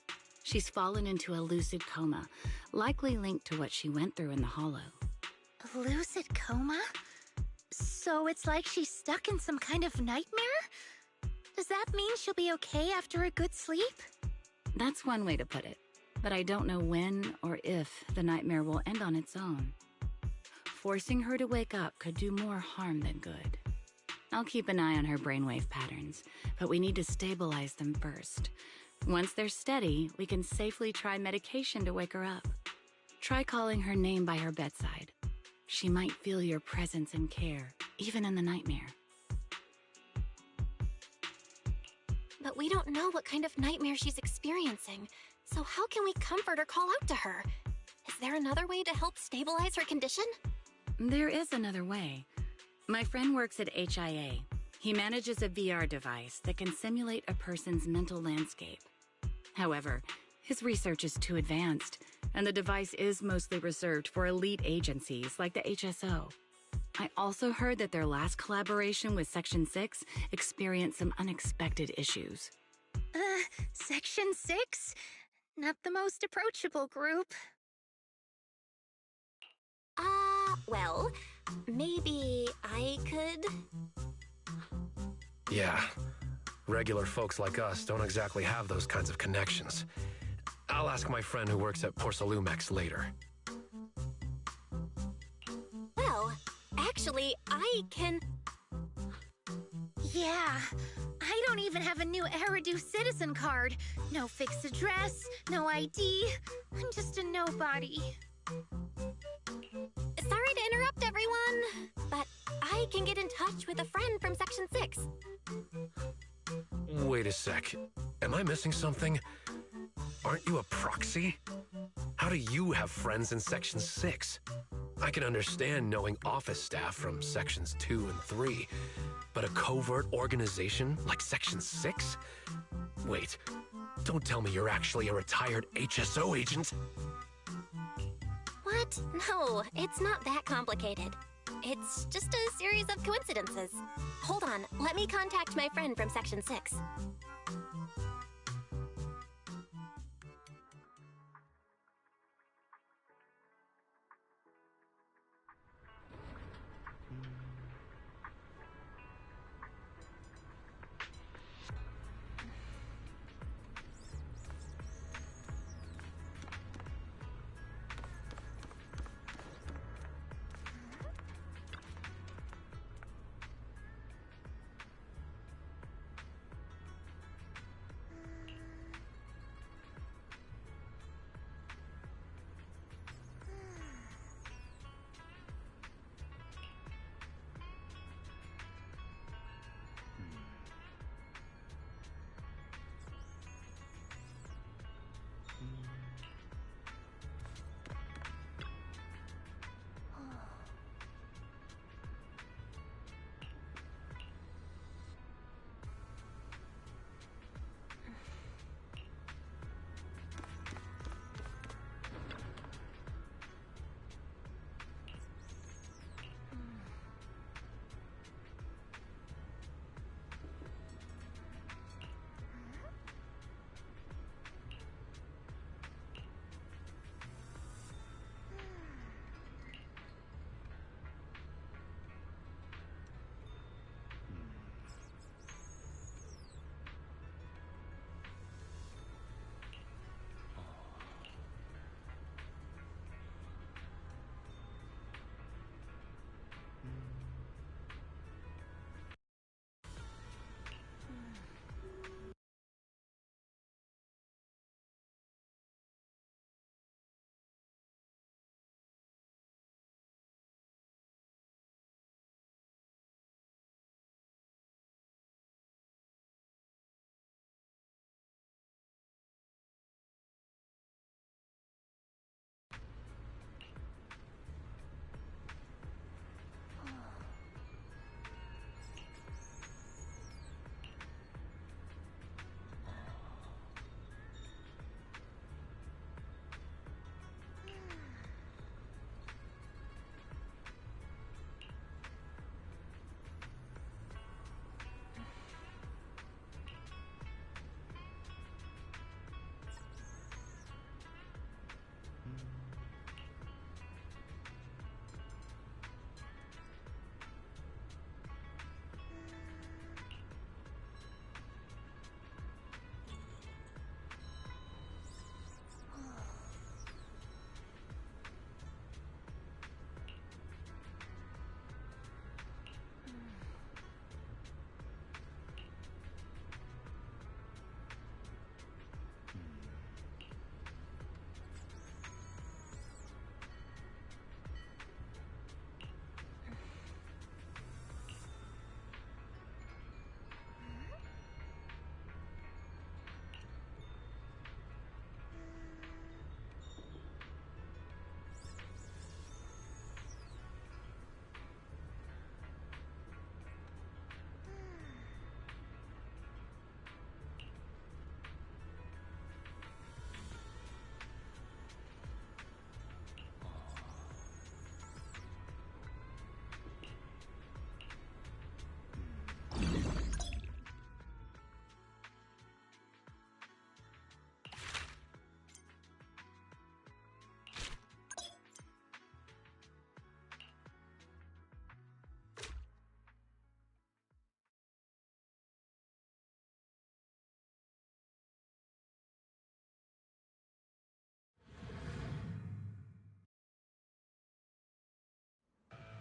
She's fallen into a lucid coma, likely linked to what she went through in the Hollow. A lucid coma? So it's like she's stuck in some kind of nightmare? Does that mean she'll be okay after a good sleep? That's one way to put it, but I don't know when or if the nightmare will end on its own. Forcing her to wake up could do more harm than good. I'll keep an eye on her brainwave patterns, but we need to stabilize them first. Once they're steady, we can safely try medication to wake her up. Try calling her name by her bedside. She might feel your presence and care, even in the nightmare. But we don't know what kind of nightmare she's experiencing, so how can we comfort or call out to her? Is there another way to help stabilize her condition? There is another way. My friend works at HIA. He manages a VR device that can simulate a person's mental landscape. However, his research is too advanced, and the device is mostly reserved for elite agencies like the HSO. I also heard that their last collaboration with Section 6 experienced some unexpected issues. Section 6? Not the most approachable group. Well, maybe I could... Yeah. Regular folks like us don't exactly have those kinds of connections. I'll ask my friend who works at Porcelumex later. Well, actually, I can... Yeah, I don't even have a new Eridu citizen card. No fixed address, no ID. I'm just a nobody. Sorry to interrupt, everyone, but I can get in touch with a friend from Section 6. Wait a sec. Am I missing something? Aren't you a proxy? How do you have friends in Section 6? I can understand knowing office staff from Sections 2 and 3, but a covert organization like Section 6? Wait, don't tell me you're actually a retired HSO agent. What? No, it's not that complicated. It's just a series of coincidences. Hold on, let me contact my friend from Section 6.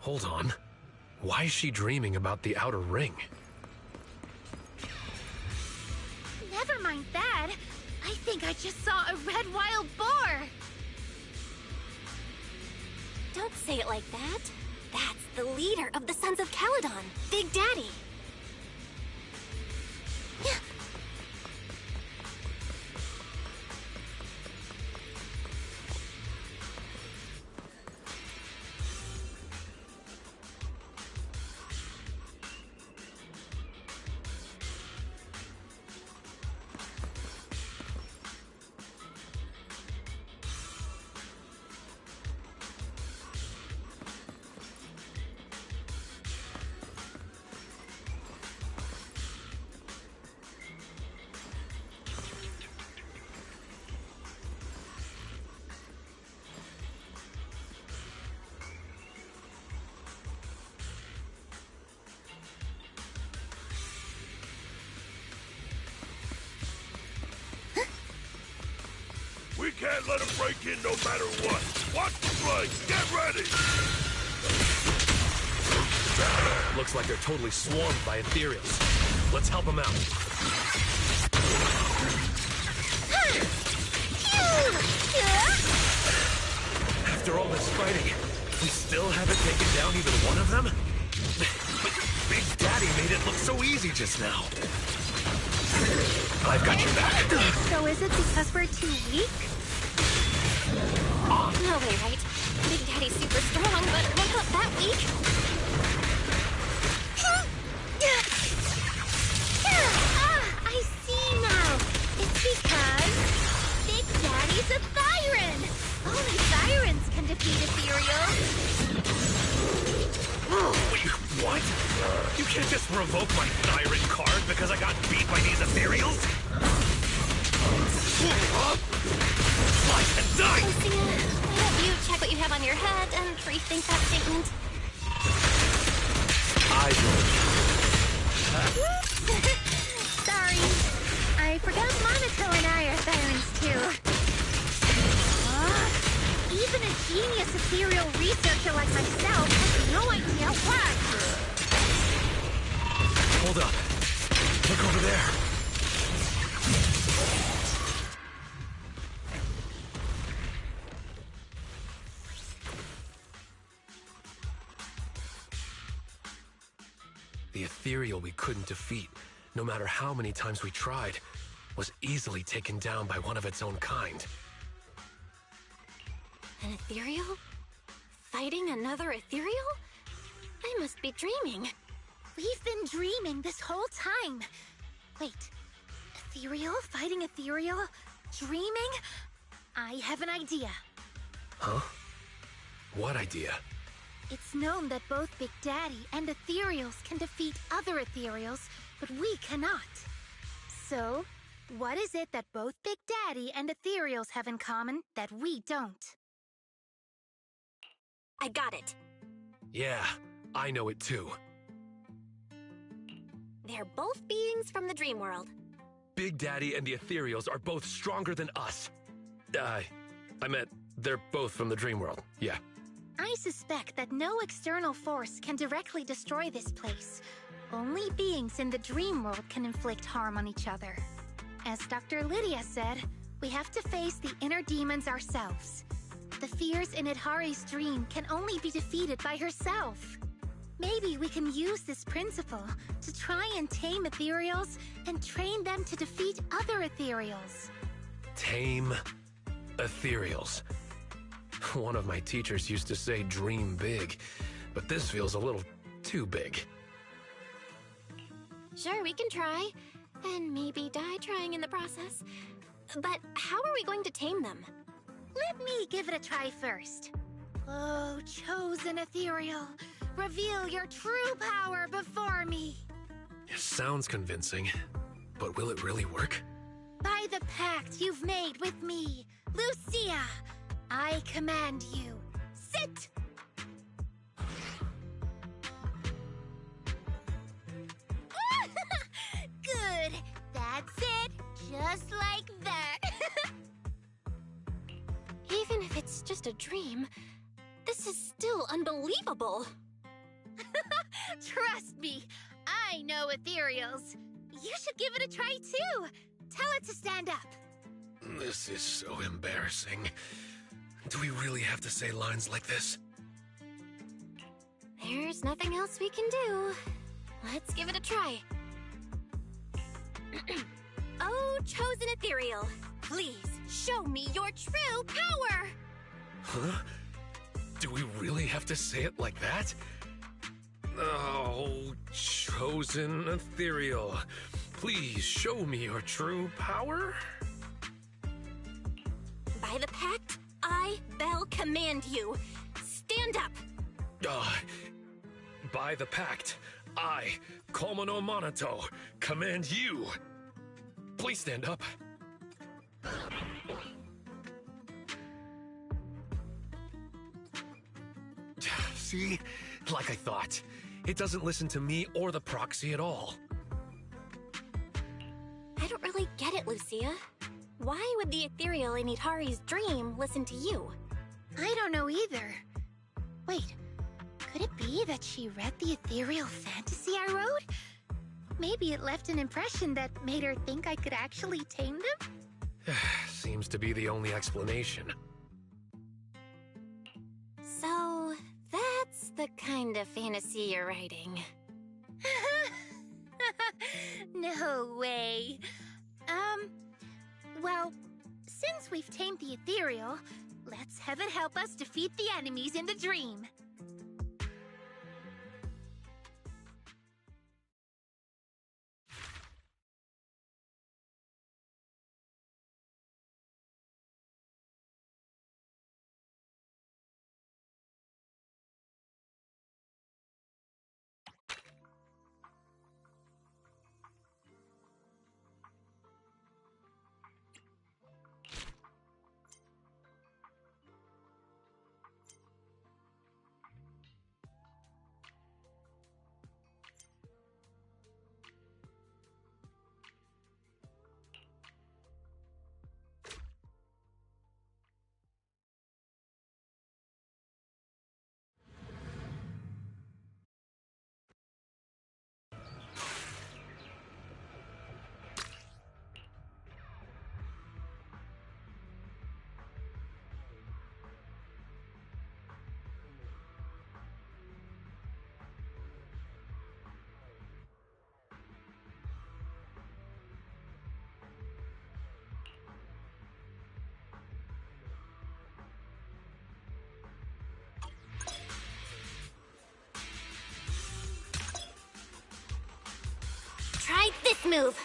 Hold on. Why is she dreaming about the outer ring? Never mind that. I think I just saw a red wild boar. Don't say it like that. That's the leader of the Sons of Caledon, Big Daddy. We can't let them break in no matter what. Watch the flanks. Get ready. Looks like they're totally swarmed by ethereals. Let's help them out. After all this fighting, we still haven't taken down even one of them? But Big Daddy made it look so easy just now. I've got your back. So is it because we're too weak? No way, right? Big Daddy's super strong, but we're not that weak. I see now. It's because Big Daddy's a Thyran. Only Thyrans can defeat ethereals. Wait, what? You can't just revoke my Thyran card because I got beat by these ethereals? Slice and die! Lucia, why don't you check what you have on your head and rethink that statement? I Sorry. I forgot Monaco and I are Thyrans too. Even a genius ethereal researcher like myself has no idea why. Hold up. Look over there. The ethereal we couldn't defeat, no matter how many times we tried, was easily taken down by one of its own kind. An ethereal? Fighting another ethereal? I must be dreaming. We've been dreaming this whole time. Wait, ethereal fighting ethereal? Dreaming? I have an idea. Huh? What idea? It's known that both Big Daddy and ethereals can defeat other ethereals, but we cannot. So, what is it that both Big Daddy and ethereals have in common that we don't? I got it. Yeah, I know it too. They're both beings from the dream world. Big Daddy and the ethereals are both stronger than us. I meant they're both from the dream world, yeah. I suspect that no external force can directly destroy this place. Only beings in the dream world can inflict harm on each other. As Dr. Lydia said, we have to face the inner demons ourselves. The fears in Idhari's dream can only be defeated by herself. Maybe we can use this principle to try and tame ethereals and train them to defeat other ethereals. Tame ethereals. One of my teachers used to say dream big, but this feels a little too big. Sure, we can try, and maybe die trying in the process. But how are we going to tame them? Let me give it a try first. Oh, chosen ethereal, reveal your true power before me. It sounds convincing, but will it really work? By the pact you've made with me, Lucia, I command you, sit! Good, that's it, just like that. Even if it's just a dream, this is still unbelievable. Trust me, I know ethereals. You should give it a try too. Tell it to stand up. This is so embarrassing. Do we really have to say lines like this? There's nothing else we can do. Let's give it a try. Oh, chosen ethereal, please show me your true power! Huh? Do we really have to say it like that? Oh, chosen ethereal, please show me your true power? By the pact, I, Belle, command you. Stand up! By the pact, I, Komono Monato, command you. Please stand up. See? Like I thought. It doesn't listen to me or the proxy at all. I don't really get it, Lucia. Why would the ethereal in Itari's dream listen to you? I don't know either. Wait, could it be that she read the ethereal fantasy I wrote? Maybe it left an impression that made her think I could actually tame them? Seems to be the only explanation. So, that's the kind of fantasy you're writing. No way. Well, since we've tamed the ethereal, let's have it help us defeat the enemies in the dream. Try this move!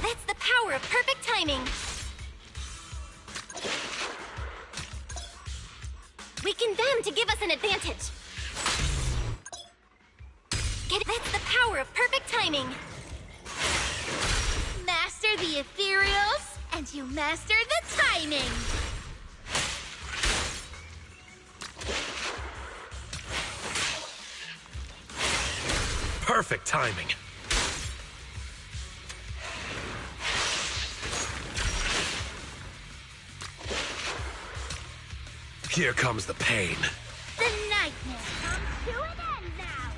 That's the power of perfect timing! Weaken them to give us an advantage! That's the power of perfect timing! Master the ethereals, and you master the timing! Perfect timing. Here comes the pain. The nightmare comes to an end now!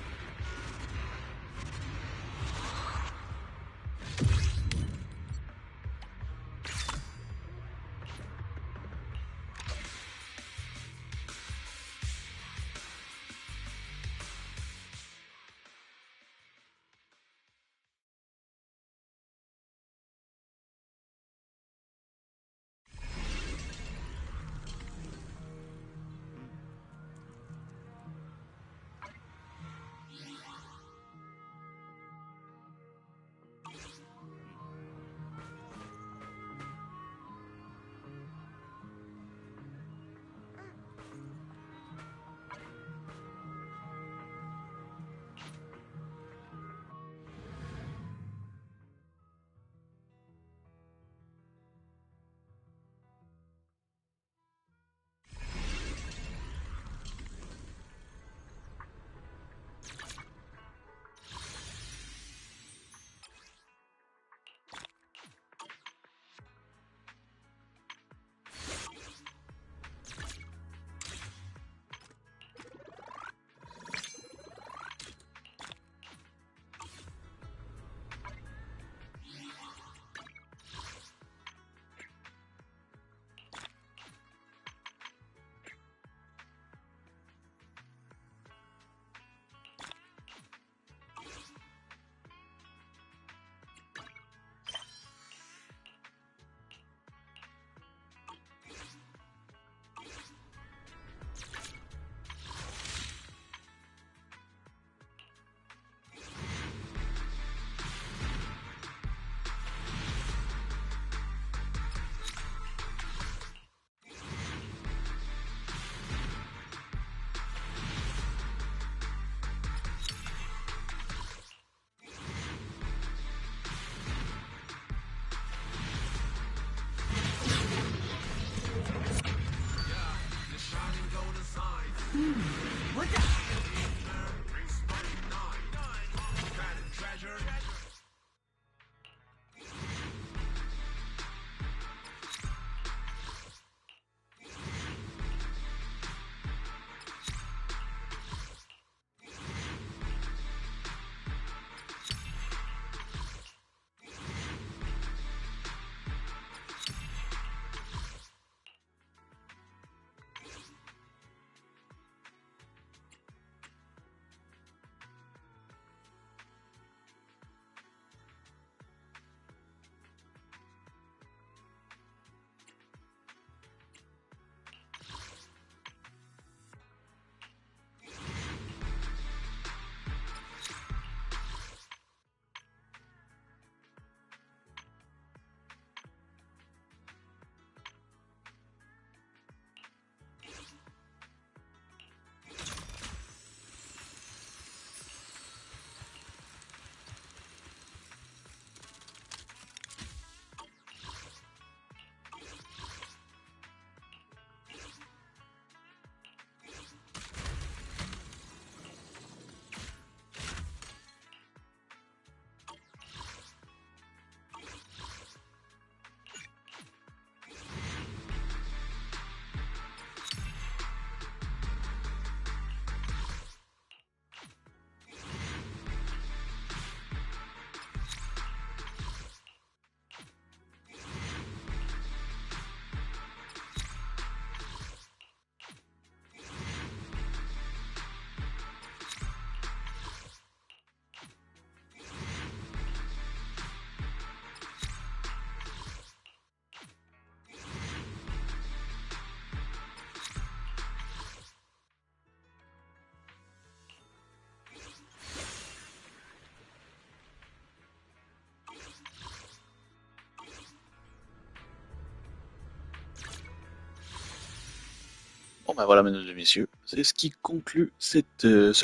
Bon ben voilà, mesdames et messieurs, c'est ce qui conclut ce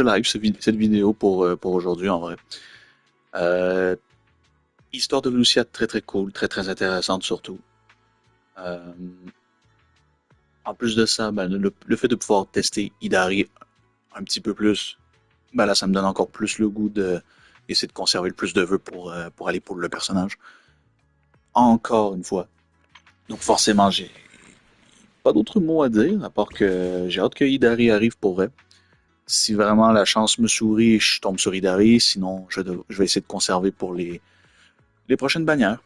live, cette vidéo pour aujourd'hui en vrai. Histoire de Lucia très très cool, très très intéressante surtout. En plus de ça, ben, le fait de pouvoir tester Hidari un petit peu plus, ben là ça me donne encore plus le goût d'essayer de conserver le plus de vœux pour aller pour le personnage. Encore une fois. Donc forcément, j'ai pas d'autres mots à dire, à part que j'ai hâte que Hidari arrive pour vrai. Si vraiment la chance me sourit, je tombe sur Hidari, sinon je vais essayer de conserver pour les prochaines bannières.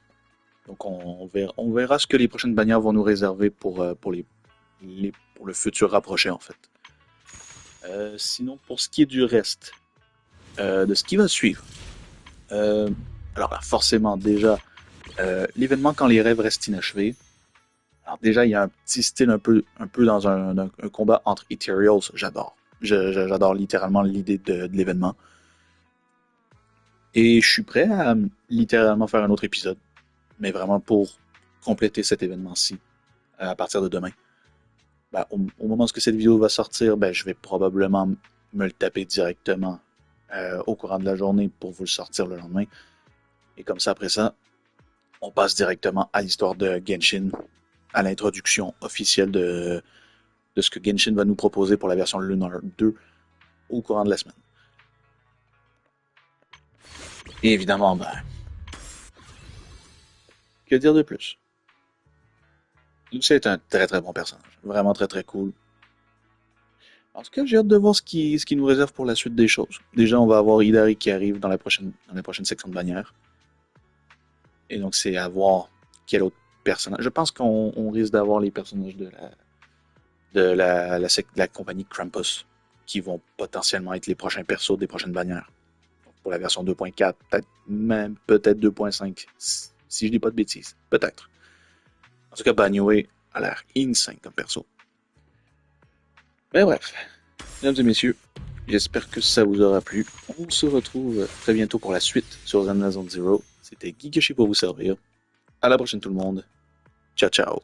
Donc on verra ce que les prochaines bannières vont nous réserver pour le futur rapproché en fait. Sinon pour ce qui est du reste, de ce qui va suivre. Alors là, forcément déjà, l'événement quand les rêves restent inachevés. Alors déjà, il y a un petit style un peu dans un combat entre Ethereals, j'adore. J'adore littéralement l'idée de l'événement. Et je suis prêt à littéralement faire un autre épisode, mais vraiment pour compléter cet événement-ci à partir de demain. Ben, au moment où cette vidéo va sortir, ben, je vais probablement me le taper directement au courant de la journée pour vous le sortir le lendemain. Et comme ça, après ça, on passe directement à l'histoire de Genshin, à l'introduction officielle de ce que Genshin va nous proposer pour la version Lunar 2 au courant de la semaine. Et évidemment, ben, que dire de plus? Lucia est un très très bon personnage, vraiment très très cool. En tout cas, j'ai hâte de voir ce qui nous réserve pour la suite des choses. Déjà, on va avoir Hidari qui arrive dans la prochaine section de bannière. Et donc, c'est à voir quel autre personnage. Je pense qu'on risque d'avoir les personnages de la compagnie Krampus qui vont potentiellement être les prochains persos des prochaines bannières. Pour la version 2.4, peut-être 2.5, si je dis pas de bêtises. Peut-être. En tout cas, Banyue a l'air insane comme perso. Mais bref, mesdames et messieurs, j'espère que ça vous aura plu. On se retrouve très bientôt pour la suite sur Zenless Zero. C'était GeekYoshii pour vous servir. À la prochaine tout le monde. Ciao ciao.